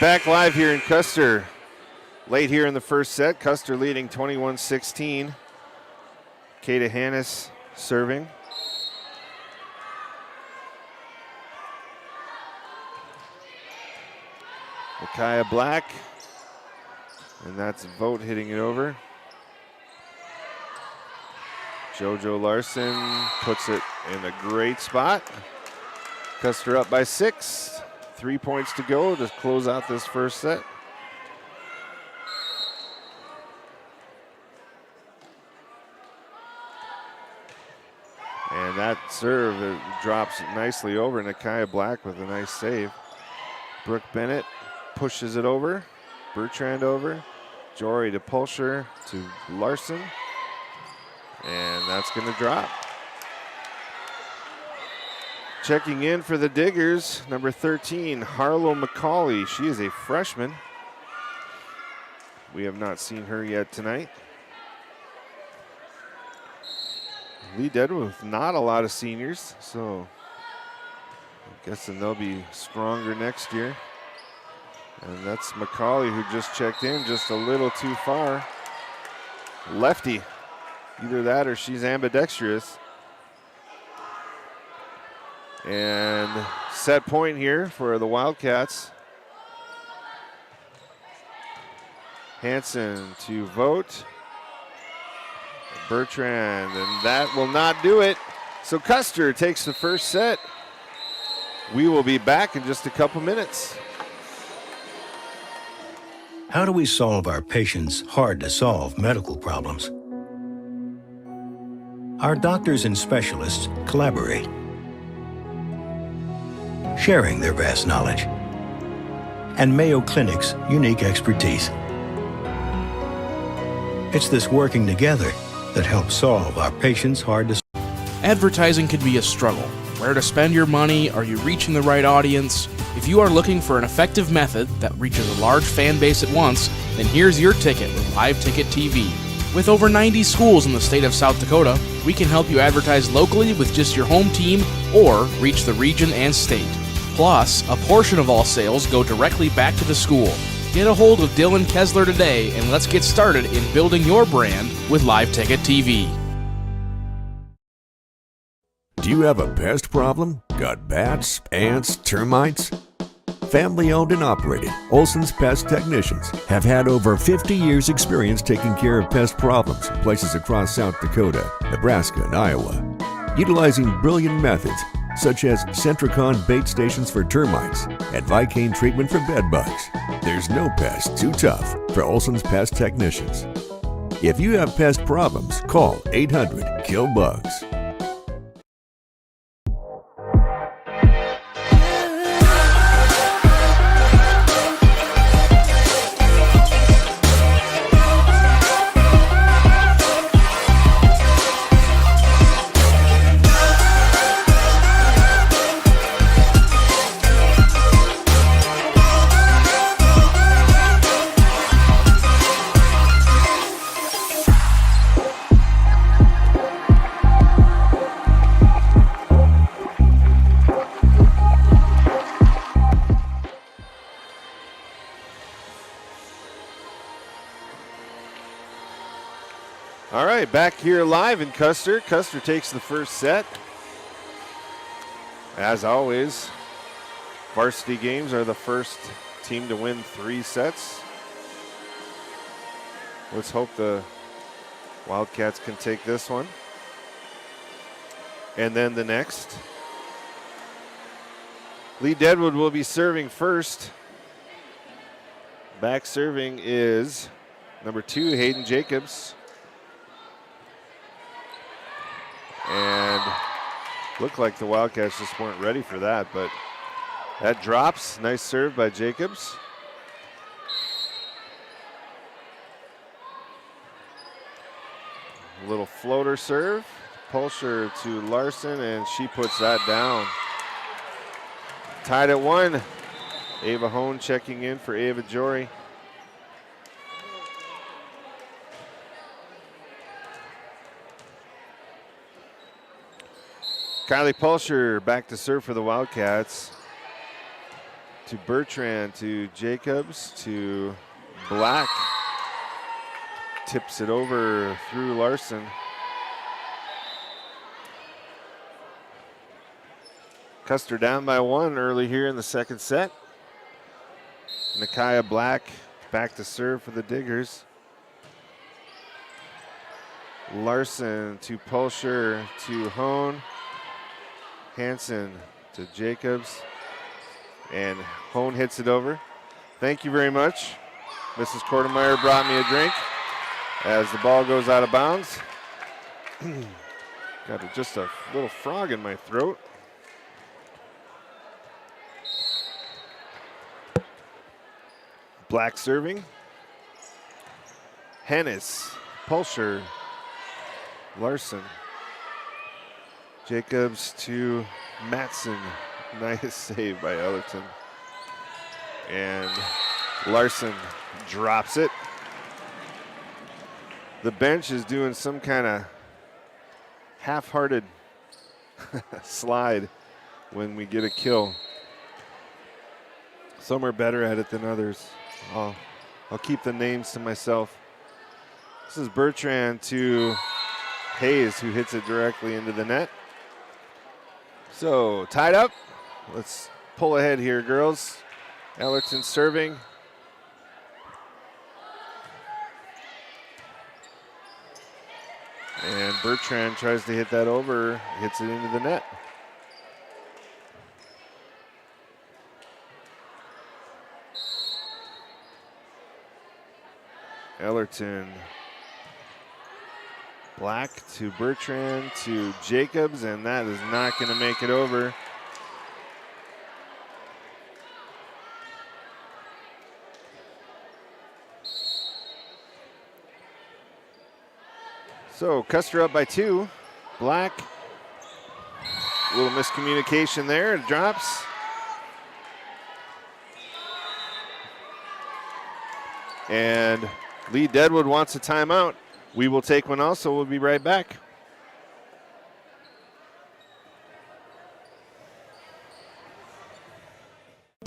Speaker 2: Back live here in Custer. Late here in the first set, Custer leading 21-16. Kata Hannes serving. Micaiah Black. And that's Vogt hitting it over. JoJo Larson puts it in a great spot. Custer up by 6. 3 points to go to close out this first set. And that serve drops nicely over. Micaiah Black with a nice save. Brooke Bennett pushes it over. Bertrand over. Jory to Pulsher to Larson. And that's going to drop. Checking in for the Diggers, number 13, Harlow McCauley. She is a freshman. We have not seen her yet tonight. Lee Deadwood with not a lot of seniors, so I'm guessing they'll be stronger next year. And that's McCauley who just checked in just a little too far. Lefty. Either that or she's ambidextrous. And set point here for the Wildcats. Hansen to Vogt. Bertrand, and that will not do it. So Custer takes the first set. We will be back in just a couple minutes.
Speaker 8: How do we solve our patients' hard-to-solve medical problems? Our doctors and specialists collaborate, sharing their vast knowledge and Mayo Clinic's unique expertise. It's this working together that helps solve our patients' hard-to-solve.
Speaker 9: Advertising can be a struggle. Where to spend your money? Are you reaching the right audience? If you are looking for an effective method that reaches a large fan base at once, then here's your ticket with Live Ticket TV. With over 90 schools in the state of South Dakota, we can help you advertise locally with just your home team or reach the region and state. Plus, a portion of all sales go directly back to the school. Get a hold of Dylan Kessler today and let's get started in building your brand with Live Ticket TV.
Speaker 10: Do you have a pest problem? Got bats, ants, termites? Family owned and operated, Olson's Pest Technicians have had over 50 years experience taking care of pest problems in places across South Dakota, Nebraska, and Iowa. Utilizing brilliant methods such as Centricon bait stations for termites and Vicane treatment for bed bugs. There's no pest too tough for Olson's Pest Technicians. If you have pest problems, call 800-KILL-BUGS.
Speaker 2: All right, back here live in Custer. Custer takes the first set. As always, varsity games are the first team to win 3 sets. Let's hope the Wildcats can take this one. And then the next. Lee Deadwood will be serving first. Back serving is number 2, Hayden Jacobs. And looked like the Wildcats just weren't ready for that, but that drops. Nice serve by Jacobs. A little floater serve. Pulsher to Larson, and she puts that down. Tied at 1. Ava Hone checking in for Ava Jory. Kylie Pulsher back to serve for the Wildcats. To Bertrand, to Jacobs, to Black. Tips it over through Larson. Custer down by 1 early here in the second set. Nakaya Black back to serve for the Diggers. Larson to Pulsher to Hone. Hansen to Jacobs. And Hone hits it over. Thank you very much. Mrs. Kortemeyer brought me a drink as the ball goes out of bounds. Got just a little frog in my throat. Black serving. Hennis, Pulsher, Larson. Jacobs to Matson. Nice save by Ellerton. And Larson drops it. The bench is doing some kind of half-hearted slide when we get a kill. Some are better at it than others. I'll keep the names to myself. This is Bertrand to Hayes, who hits it directly into the net. So tied up. Let's pull ahead here, girls. Ellerton serving. And Bertrand tries to hit that over, hits it into the net. Ellerton. Black to Bertrand to Jacobs, and that is not going to make it over. So Custer up by 2. Black, a little miscommunication there, it drops. And Lee Deadwood wants a timeout. We will take one also. We'll be right back.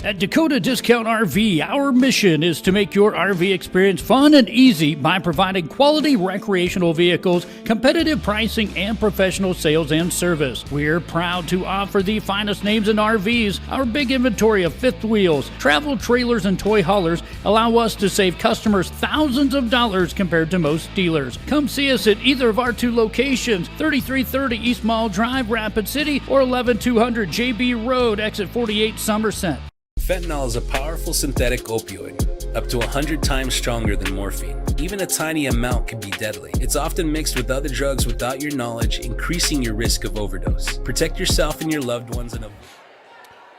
Speaker 11: At Dakota Discount RV, our mission is to make your RV experience fun and easy by providing quality recreational vehicles, competitive pricing, and professional sales and service. We're proud to offer the finest names in RVs. Our big inventory of fifth wheels, travel trailers, and toy haulers allow us to save customers thousands of dollars compared to most dealers. Come see us at either of our 2 locations, 3330 East Mall Drive, Rapid City, or 11200 JB Road, exit 48, Somerset.
Speaker 12: Fentanyl is a powerful synthetic opioid, up to 100 times stronger than morphine. Even a tiny amount can be deadly. It's often mixed with other drugs without your knowledge, increasing your risk of overdose. Protect yourself and your loved ones.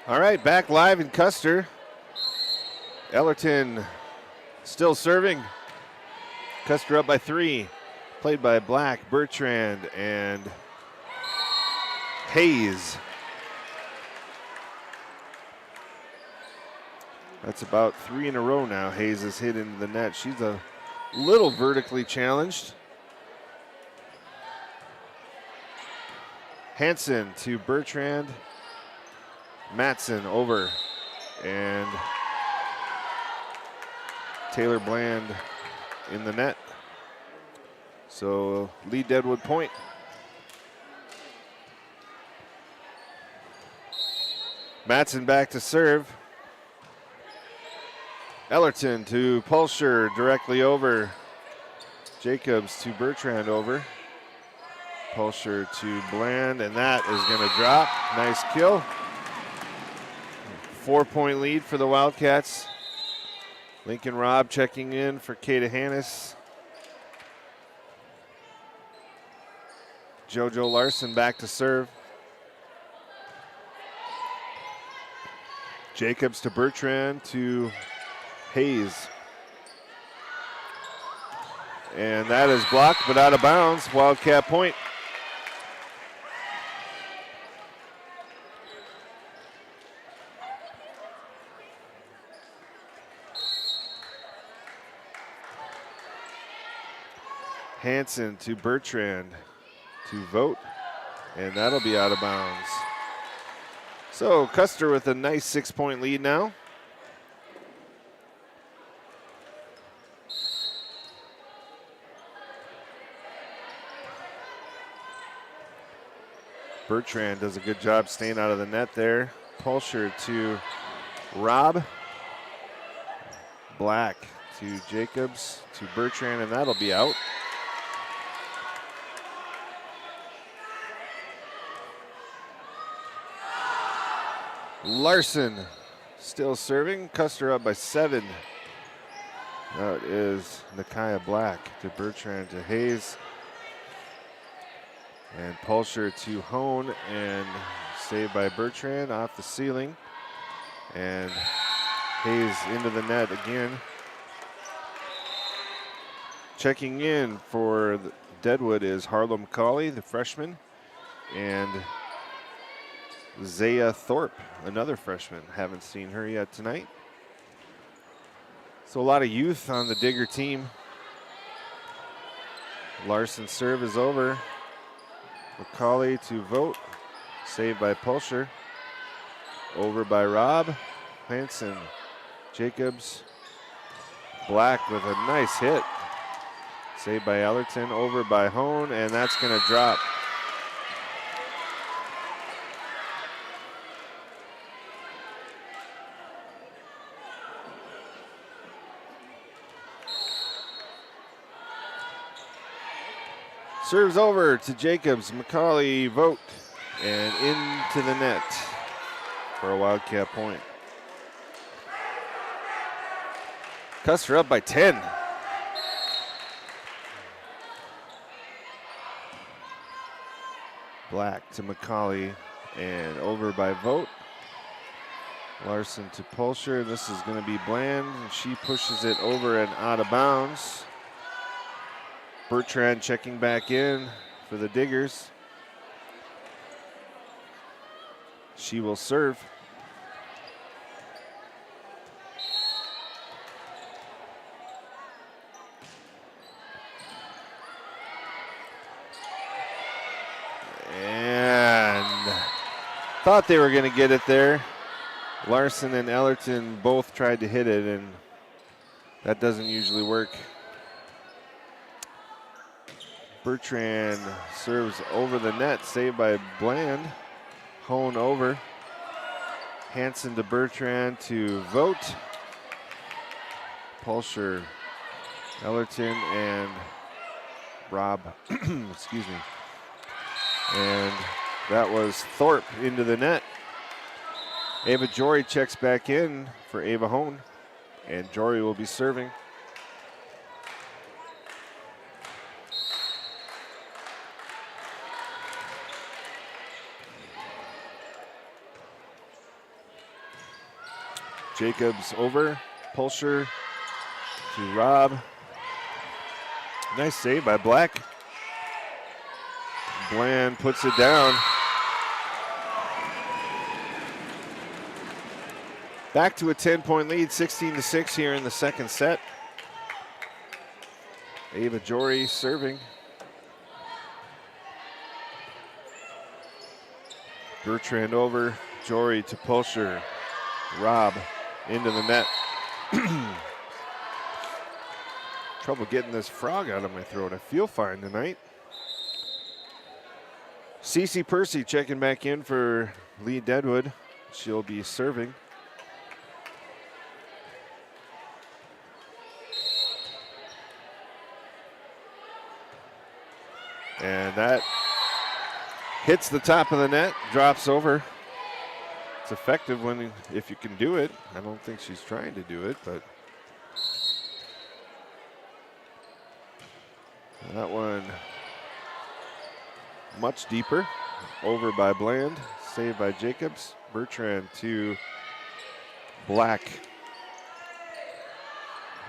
Speaker 2: All right, back live in Custer. Ellerton still serving. Custer up by 3. Played by Black, Bertrand, and Hayes. That's about 3 in a row now. Hayes has hit into the net. She's a little vertically challenged. Hansen to Bertrand. Matson over. And Taylor Bland in the net. So Lee Deadwood point. Matson back to serve. Ellerton to Pulsher, directly over. Jacobs to Bertrand over. Pulsher to Bland, and that is going to drop. Nice kill. 4-point lead for the Wildcats. Lincoln Robb checking in for Kata Hannes. JoJo Larson back to serve. Jacobs to Bertrand to Hayes. And that is blocked but out of bounds. Wildcat point. Hanson to Bertrand to Vogt, and that'll be out of bounds. So Custer with a nice 6-point lead now. Bertrand does a good job staying out of the net there. Pulsher to Robb. Black to Jacobs to Bertrand, and that'll be out. Larson still serving. Custer up by 7. That is Nakia Black to Bertrand to Hayes. And Pulsher to Hone, and saved by Bertrand off the ceiling. And Hayes into the net again. Checking in for Deadwood is Harlow McCauley, the freshman, and Zaya Thorpe, another freshman. Haven't seen her yet tonight. So a lot of youth on the Digger team. Larson's serve is over. McCauley to Vogt, saved by Pulsher. Over by Robb. Hanson, Jacobs, Black with a nice hit. Saved by Ellerton, over by Hone, and that's going to drop. Serves over to Jacobs, McCauley, Vogt, and into the net for a Wildcat point. Custer up by 10. Black to McCauley, and over by Vogt. Larson to Pulsher. This is going to be Bland, and she pushes it over and out of bounds. Bertrand checking back in for the Diggers. She will serve. And thought they were going to get it there. Larson and Ellerton both tried to hit it, and that doesn't usually work. Bertrand serves over the net, saved by Bland. Hone over. Hanson to Bertrand to Vogt. Pulsher, Ellerton, and Robb. Excuse me. And that was Thorpe into the net. Ava Jory checks back in for Ava Hone, and Jory will be serving. Jacobs over, Pulsher to Robb. Nice save by Black. Bland puts it down. Back to a 10-point lead, 16-6 here in the second set. Ava Jory serving. Bertrand over, Jory to Pulsher. Robb into the net. Trouble getting this frog out of my throat. I feel fine tonight. Cece Percy checking back in for Lee Deadwood. She'll be serving. And that hits the top of the net, drops over. It's effective if you can do it. I don't think she's trying to do it, but that one much deeper. Over by Bland, saved by Jacobs. Bertrand to Black.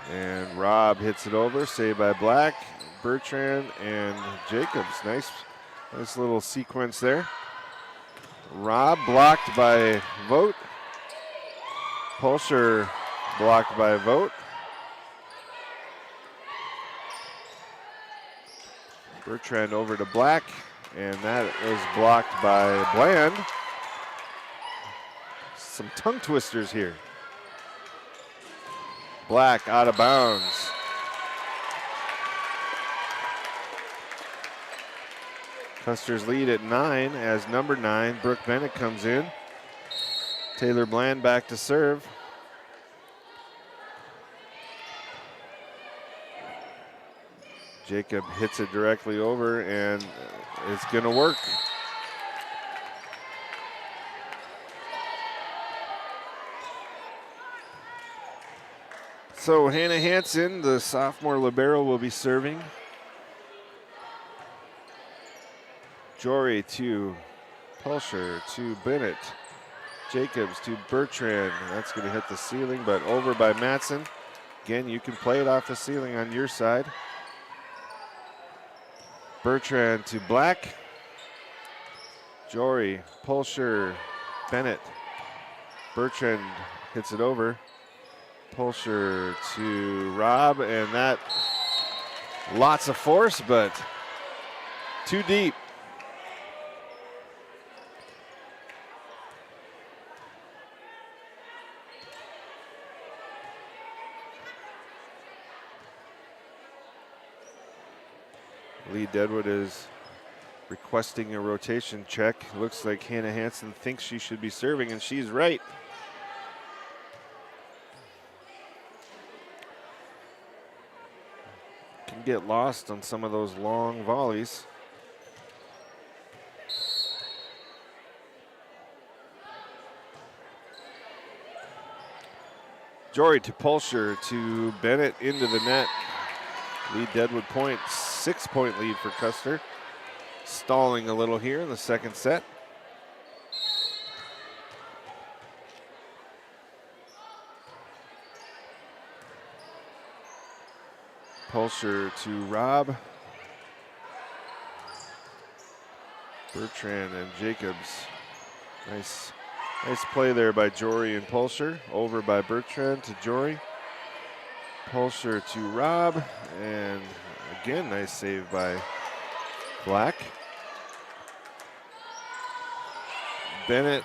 Speaker 2: And Robb hits it over, saved by Black. Bertrand and Jacobs. Nice little sequence there. Robb blocked by Vogt. Pulsher blocked by Vogt. Bertrand over to Black, and that was blocked by Bland. Some tongue twisters here. Black out of bounds. Custer's lead at 9 as number 9, Brooke Bennett, comes in. Taylor Bland back to serve. Jacob hits it directly over, and it's going to work. So Hannah Hansen, the sophomore libero, will be serving. Jory to Pulsher to Bennett. Jacobs to Bertrand. That's going to hit the ceiling, but over by Matson. Again, you can play it off the ceiling on your side. Bertrand to Black. Jory, Pulsher, Bennett. Bertrand hits it over. Pulsher to Robb, and that lots of force, but too deep. Lee Deadwood is requesting a rotation check. Looks like Hannah Hansen thinks she should be serving, and she's right. Can get lost on some of those long volleys. Jory to Pulsher to Bennett into the net. Lee Deadwood point, 6-point lead for Custer. Stalling a little here in the second set. Pulsher to Robb. Bertrand and Jacobs. Nice play there by Jory and Pulsher. Over by Bertrand to Jory. Pulsher to Robb, and again, nice save by Black. Bennett,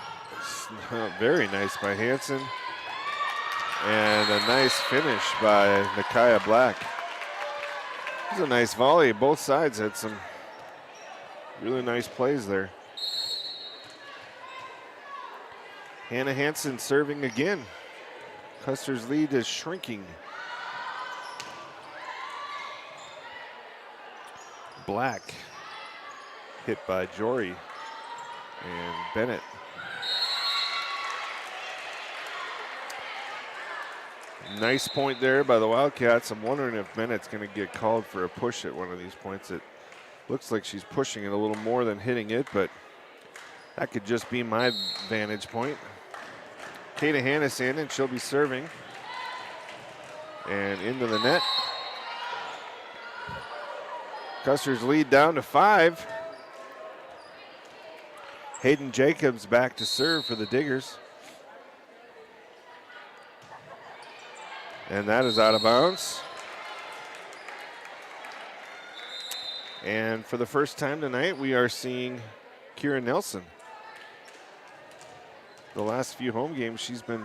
Speaker 2: very nice by Hansen. And a nice finish by Micaiah Black. It was a nice volley. Both sides had some really nice plays there. Hannah Hansen serving again. Custer's lead is shrinking. Black hit by Jory and Bennett. Nice point there by the Wildcats. I'm wondering if Bennett's going to get called for a push at one of these points. It looks like she's pushing it a little more than hitting it, but that could just be my vantage point. Kata Hannes in, and she'll be serving. And into the net. Custer's lead down to 5. Hayden Jacobs back to serve for the Diggers. And that is out of bounds. And for the first time tonight, we are seeing Kira Nelson. The last few home games, she's been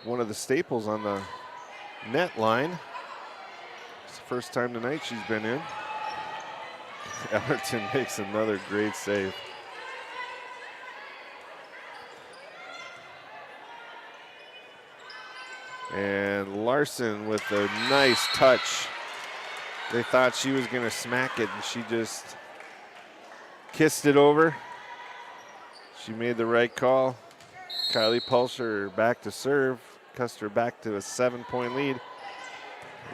Speaker 2: one of the staples on the net line. first time tonight she's been in. Ellerton makes another great save. And Larson with a nice touch. They thought she was going to smack it, and she just kissed it over. She made the right call. Kylie Pulsher back to serve. Custer back to a 7-point lead.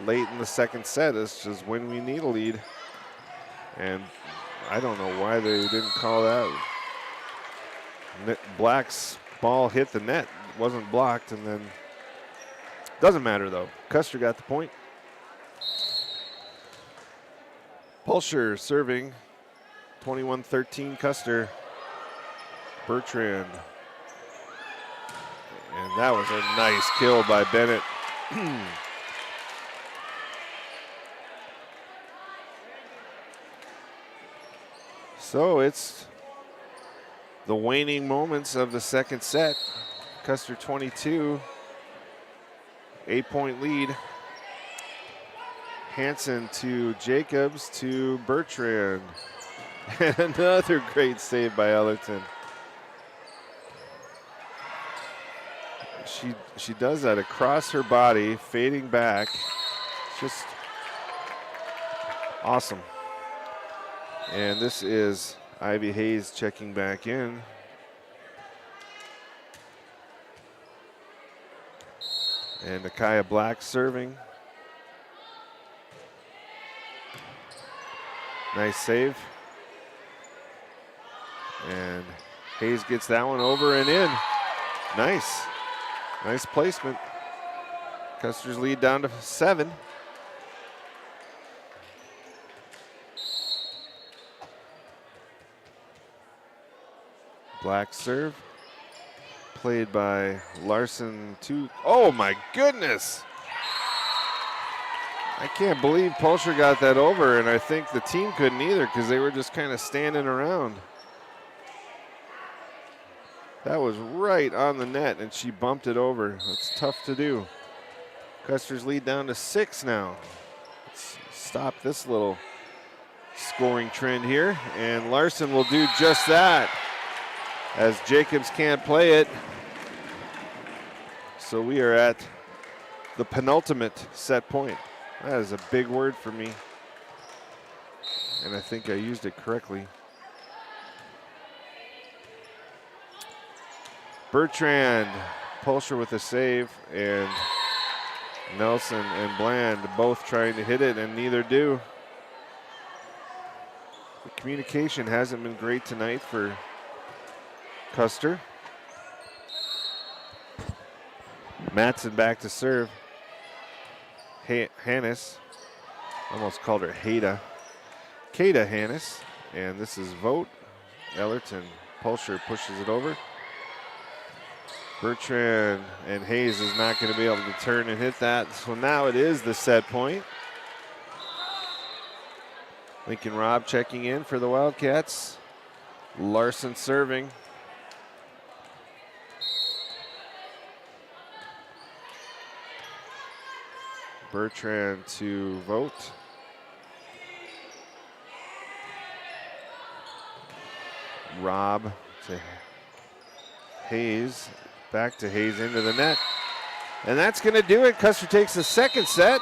Speaker 2: Late in the second set, it's just when we need a lead. And I don't know why they didn't call that. Black's ball hit the net, wasn't blocked, and then doesn't matter though. Custer got the point. Pulsher serving, 21-13 Custer. Bertrand. And that was a nice kill by Bennett. So it's the waning moments of the second set. Custer 22, 8-point lead. Hansen to Jacobs to Bertrand. And another great save by Ellerton. She does that across her body, fading back. Just awesome. And this is Ivy Hayes checking back in. And Nakaya Black serving. Nice save. And Hayes gets that one over and in. Nice. Nice placement. Custer's lead down to 7. Black serve. Played by Larson to, oh my goodness. I can't believe Pulsher got that over, and I think the team couldn't either because they were just kind of standing around. That was right on the net, and she bumped it over. That's tough to do. Custer's lead down to 6 now. Let's stop this little scoring trend here, and Larson will do just that as Jacobs can't play it. So we are at the penultimate set point. That is a big word for me, and I think I used it correctly. Bertrand, Pulsher with a save, and Nelson and Bland both trying to hit it, and neither do. The communication hasn't been great tonight for Custer. Matson back to serve. Hannes, almost called her Hada. Kada Hannes, and this is Vogt. Ellerton, Pulsher pushes it over. Bertrand and Hayes is not going to be able to turn and hit that. So now it is the set point. Lincoln Robb checking in for the Wildcats. Larson serving. Bertrand to Vogt. Robb to Hayes. Back to Hayes into the net. And that's going to do it. Custer takes the second set.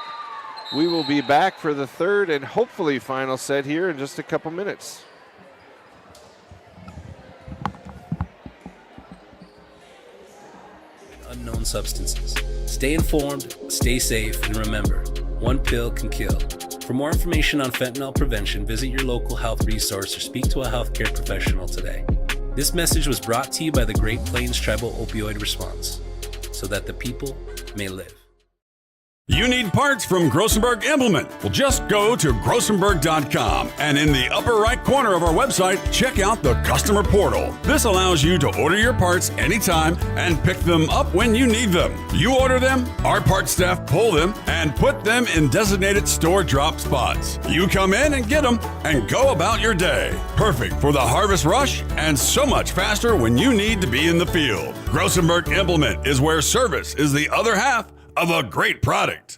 Speaker 2: We will be back for the third and hopefully final set here in just a couple minutes.
Speaker 12: Unknown substances. Stay informed, stay safe, and remember, one pill can kill. For more information on fentanyl prevention, visit your local health resource or speak to a healthcare professional today. This message was brought to you by the Great Plains Tribal Opioid Response, so that the people may live.
Speaker 13: You need parts from Grossenberg Implement? Well, just go to grossenberg.com and in the upper right corner of our website, check out the customer portal. This allows you to order your parts anytime and pick them up when you need them. You order them, our parts staff pull them and put them in designated store drop spots. You come in and get them and go about your day. Perfect for the harvest rush and so much faster when you need to be in the field. Grossenberg Implement is where service is the other half of a great product.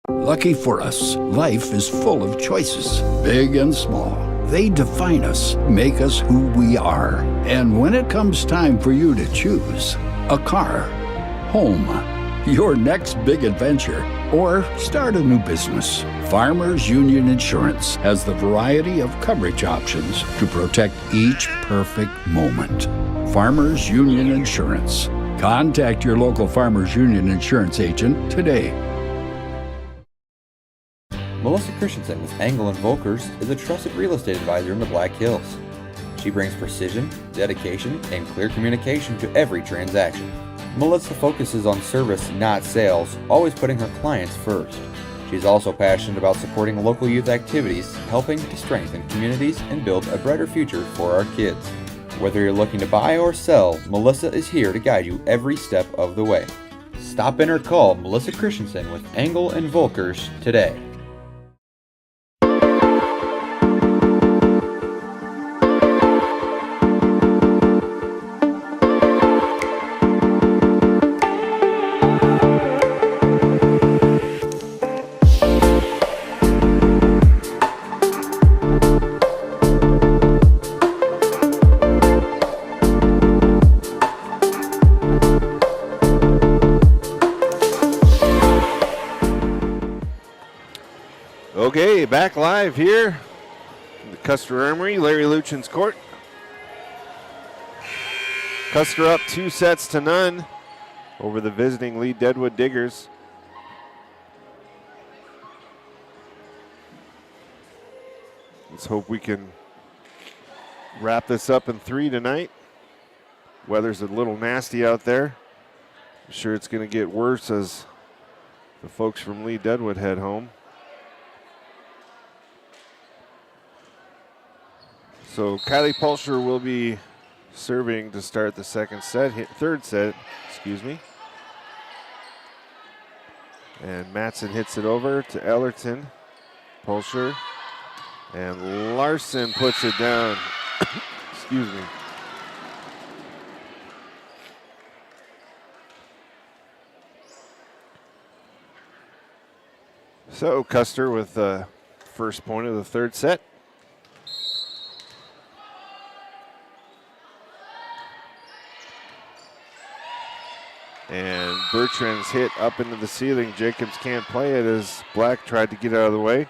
Speaker 14: Lucky for us, life is full of choices, big and small. They define us, make us who we are. And when it comes time for you to choose, a car, home, your next big adventure, or start a new business, Farmers Union Insurance has the variety of coverage options to protect each perfect moment. Farmers Union Insurance. Contact your local Farmers Union Insurance agent today.
Speaker 15: Melissa Christensen with Engel & Volkers is a trusted real estate advisor in the Black Hills. She brings precision, dedication, and clear communication to every transaction. Melissa focuses on service, not sales, always putting her clients first. She's also passionate about supporting local youth activities, helping to strengthen communities and build a brighter future for our kids. Whether you're looking to buy or sell, Melissa is here to guide you every step of the way. Stop in or call Melissa Christensen with Engel & Volkers today.
Speaker 2: Okay, back live here in the Custer Armory, Larry Luchin's court. Custer up 2-0 over the visiting Lee Deadwood Diggers. Let's hope we can wrap this up in 3 tonight. Weather's a little nasty out there. I'm sure it's going to get worse as the folks from Lee Deadwood head home. So Kylie Pulsher will be serving to start the third set, excuse me. And Matson hits it over to Ellerton. Pulsher. And Larson puts it down. Excuse me. So Custer with the first point of the third set. And Bertrand's hit up into the ceiling. Jacobs can't play it as Black tried to get out of the way.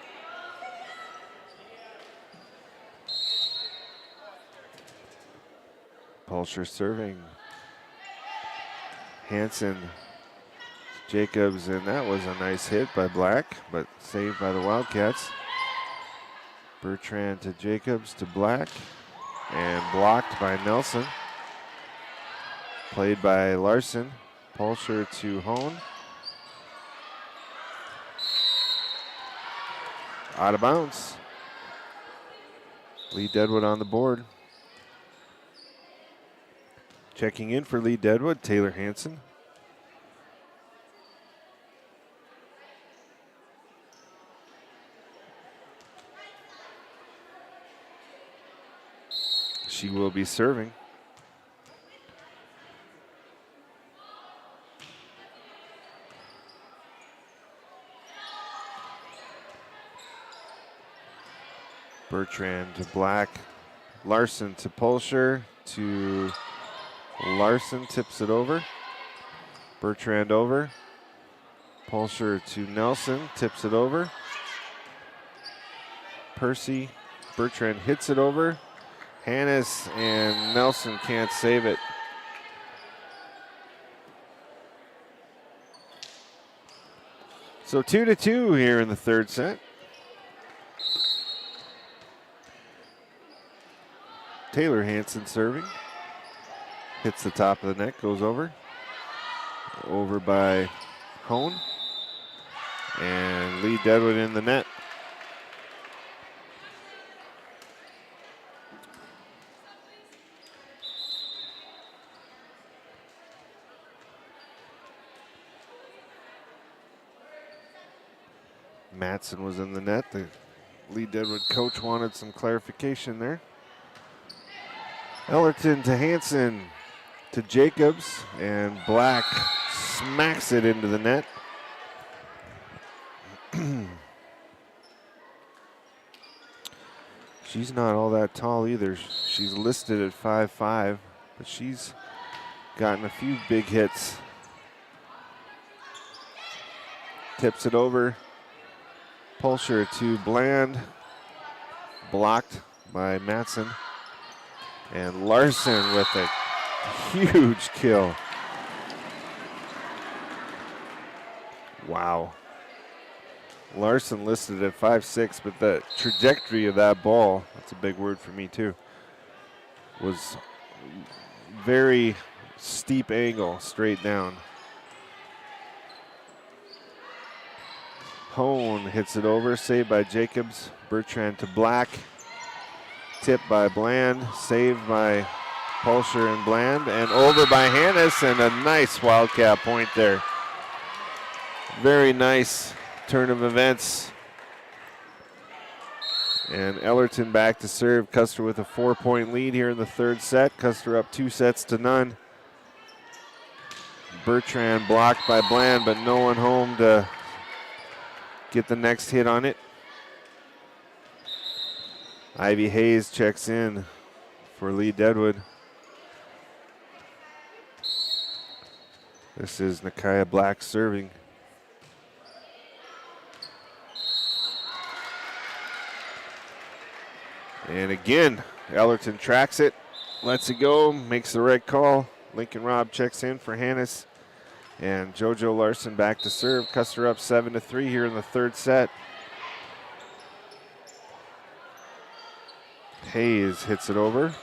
Speaker 2: Pulsher serving. Hanson, Jacobs, and that was a nice hit by Black, but saved by the Wildcats. Bertrand to Jacobs to Black, and blocked by Nelson. Played by Larson. Pulsher to Hone. Out of bounds. Lee Deadwood on the board. Checking in for Lee Deadwood, Taylor Hanson. She will be serving. Bertrand to Black, Larson to Pulsher, to Larson, tips it over. Bertrand over. Pulsher to Nelson, tips it over. Percy, Bertrand hits it over. Hannes and Nelson can't save it. So 2-2 here in the third set. Taylor Hanson serving. Hits the top of the net, goes over. Over by Hone. And Lee Deadwood in the net. Matson was in the net. The Lee Deadwood coach wanted some clarification there. Ellerton to Hanson to Jacobs, and Black smacks it into the net. She's not all that tall either. She's listed at 5'5", but she's gotten a few big hits. Tips it over. Pulsher to Bland. Blocked by Matson. And Larson with a huge kill. Wow. Larson listed at 5'6", but the trajectory of that ball, that's a big word for me too, was very steep angle straight down. Hone hits it over, saved by Jacobs. Bertrand to Black. Tipped by Bland, saved by Pulsher and Bland, and over by Hannes, and a nice Wildcat point there. Very nice turn of events. And Ellerton back to serve. Custer with a 4-point lead here in the third set. Custer up 2-0. Bertrand blocked by Bland, but no one home to get the next hit on it. Ivy Hayes checks in for Lee Deadwood. This is Nakia Black serving. And again, Ellerton tracks it, lets it go, makes the right call. Lincoln Robb checks in for Hannes. And JoJo Larson back to serve. Custer up 7-3 here in the third set. Hayes hits it over.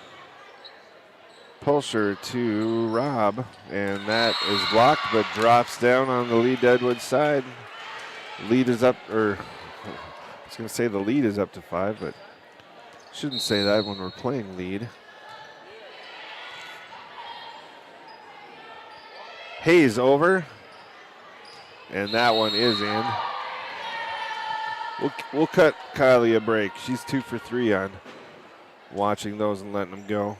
Speaker 2: Pulsher to Robb, and that is blocked, but drops down on the Lee Deadwood side. Lead is up, or I was going to say the lead is up to 5, but shouldn't say that when we're playing lead. Hayes over, and that one is in. We'll cut Kylie a break. She's 2 for 3 on watching those and letting them go.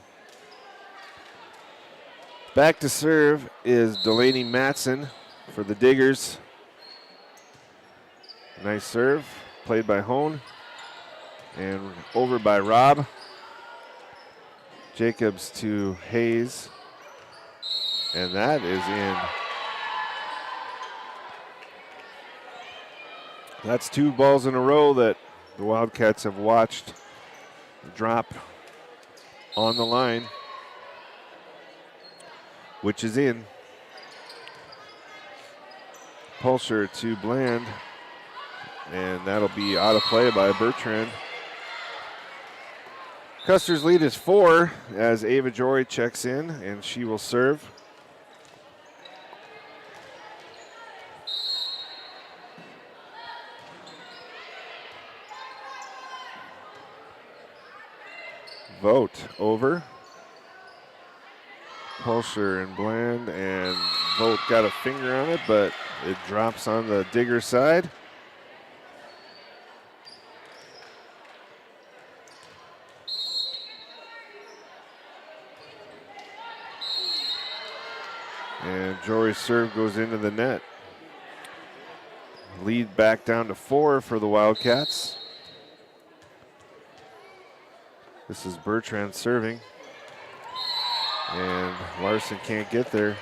Speaker 2: Back to serve is Delaney Matson for the Diggers. Nice serve, played by Hone, and over by Robb. Jacobs to Hayes, and that is in. That's 2 balls in a row that the Wildcats have watched drop on the line, which is in. Pulsher to Bland, and that'll be out of play by Bertrand. Custer's lead is 4 as Ava Jory checks in, and she will serve. Vote over. Pulsher and Bland, and Vote got a finger on it, but it drops on the Digger side. And Jory's serve goes into the net. Lead back down to 4 for the Wildcats. This is Bertrand serving. And Larson can't get there.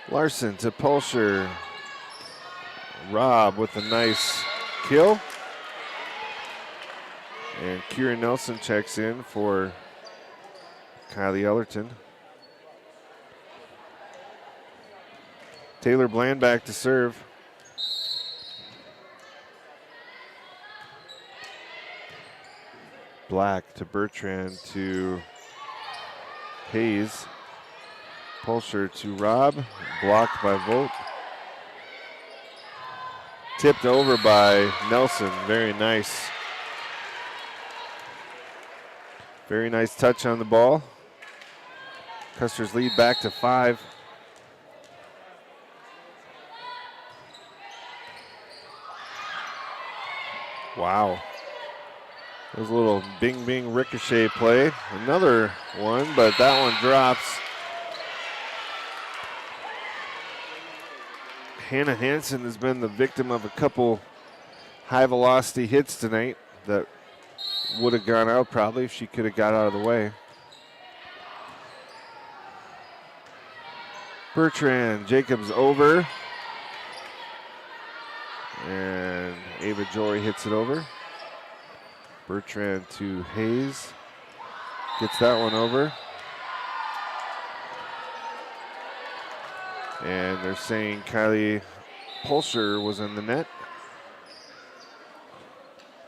Speaker 2: Larson to Pulsher. Robb with a nice kill. And Kieran Nelson checks in for Kylie Ellerton. Taylor Bland back to serve. Black to Bertrand to Hayes. Pulsher to Robb, blocked by Vogt. Tipped over by Nelson, very nice. Very nice touch on the ball. Custer's lead back to 5. Wow. There's a little bing bing ricochet play. Another one, but that one drops. Hannah Hansen has been the victim of a couple high velocity hits tonight that would have gone out probably if she could have got out of the way. Bertrand Jacobs over. And Ava Jory hits it over. Bertrand to Hayes. Gets that one over. And they're saying Kylie Pulsher was in the net.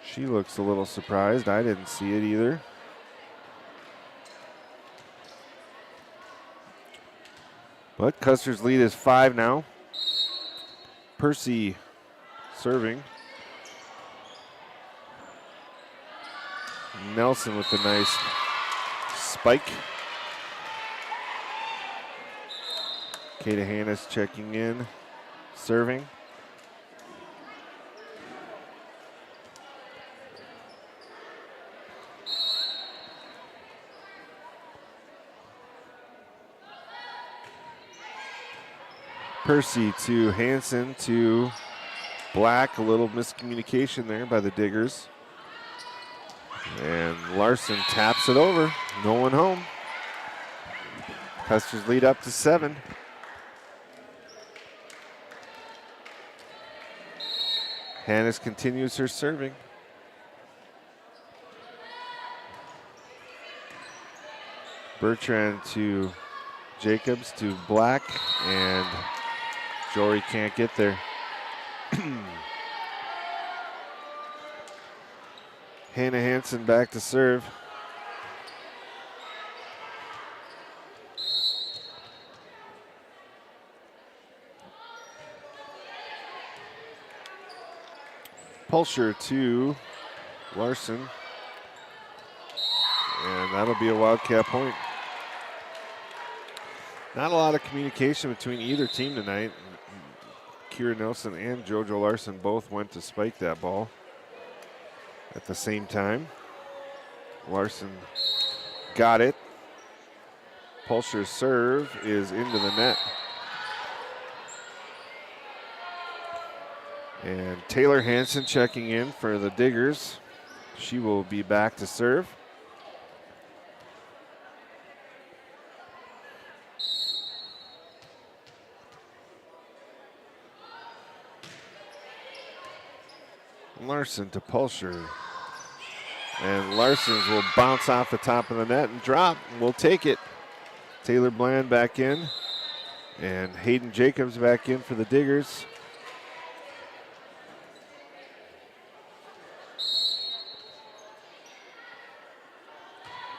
Speaker 2: She looks a little surprised. I didn't see it either. But Custer's lead is 5 now. Percy serving. Nelson with a nice spike. Kata Hannes checking in, serving. Percy to Hansen to Black. A little miscommunication there by the Diggers. And Larson taps it over. No one home. Custer's lead up to 7. Hannes continues her serving. Bertrand to Jacobs to Black, and Jory can't get there. Hannah Hansen back to serve. Pulsher to Larson. And that'll be a Wildcat point. Not a lot of communication between either team tonight. Kira Nelson and JoJo Larson both went to spike that ball at the same time. Larson got it. Pulsher's serve is into the net. And Taylor Hansen checking in for the Diggers. She will be back to serve. Larson to Pulsher. And Larson's will bounce off the top of the net and drop. We'll take it. Taylor Bland back in. And Hayden Jacobs back in for the Diggers.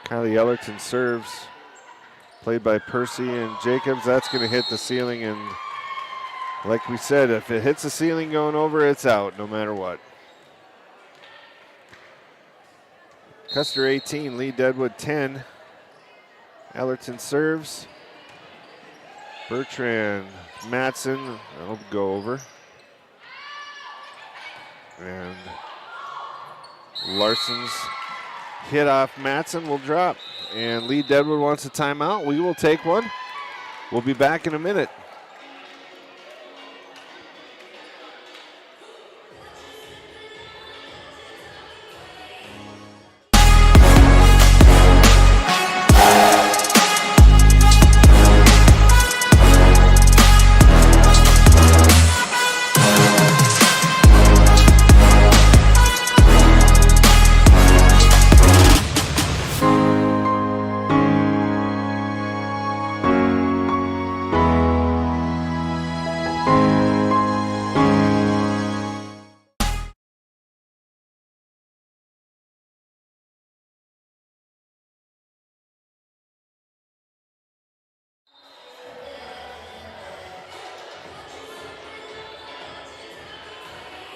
Speaker 2: Kylie Ellerton serves. Played by Percy and Jacobs. That's going to hit the ceiling. And like we said, if it hits the ceiling going over, it's out no matter what. Custer 18, lead Deadwood 10. Ellerton serves. Bertrand, Matson, that'll go over. And Larson's hit off Matson will drop. And lead Deadwood wants a timeout. We will take one. We'll be back in a minute.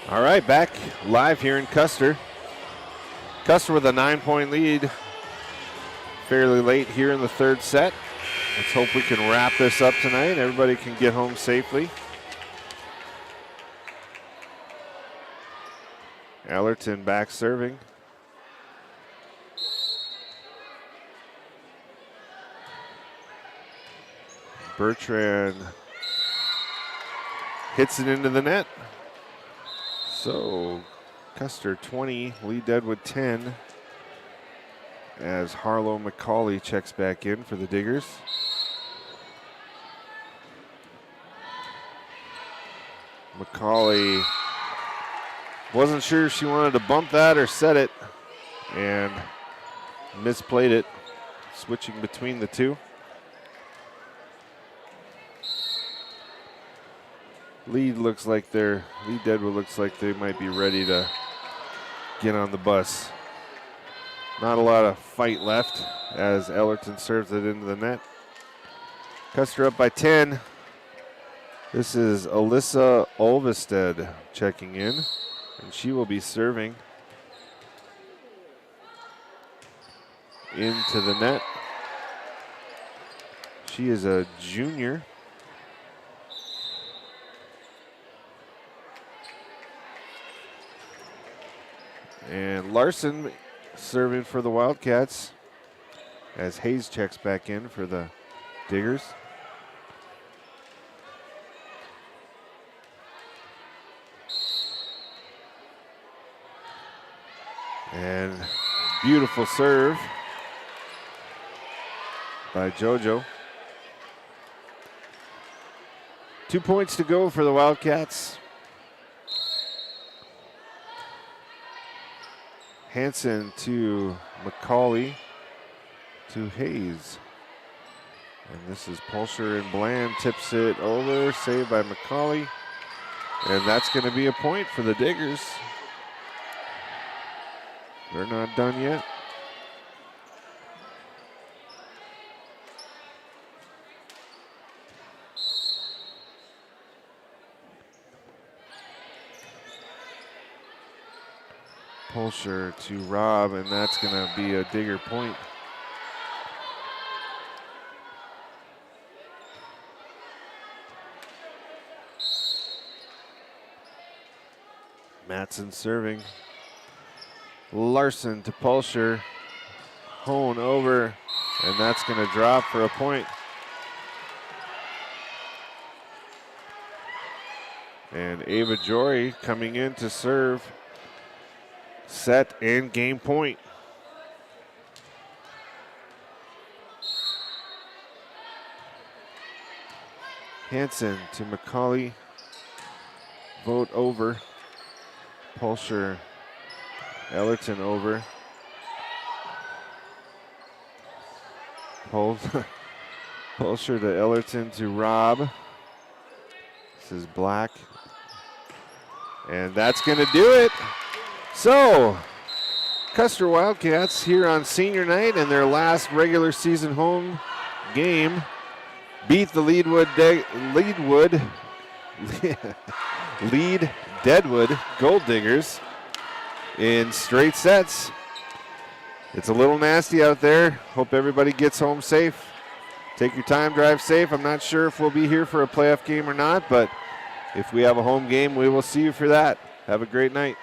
Speaker 2: All right, back live here in Custer. Custer with a 9-point lead fairly late here in the third set. Let's hope we can wrap this up tonight. Everybody can get home safely. Ellerton back serving. Bertrand hits it into the net. So Custer 20, Lee Deadwood 10, as Harlow McCauley checks back in for the Diggers. McCauley wasn't sure if she wanted to bump that or set it, and misplayed it, switching between the two. Lee Deadwood looks like they might be ready to get on the bus. Not a lot of fight left as Ellerton serves it into the net. Custer up by 10. This is Alyssa Olvested checking in, and she will be serving into the net. She is a junior. And Larson serving for the Wildcats as Hayes checks back in for the Diggers. And beautiful serve by JoJo. 2 points to go for the Wildcats. Hanson to McCauley to Hayes. And this is Pulsher, and Bland tips it over, saved by McCauley. And that's going to be a point for the Diggers. They're not done yet. Pulsher to Rob, and that's going to be a Digger point. Matson serving. Larson to Pulsher. Hone over, and that's going to drop for a point. And Ava Jory coming in to serve. Set and game point. Hanson to McCauley. Vote over. Pulsher. Ellerton over. Pulsher to Ellerton to Rob. This is Black. And that's going to do it. So, Custer Wildcats here on senior night and their last regular season home game beat the Lead Deadwood Gold Diggers in straight sets. It's a little nasty out there. Hope everybody gets home safe. Take your time, drive safe. I'm not sure if we'll be here for a playoff game or not, but if we have a home game, we will see you for that. Have a great night.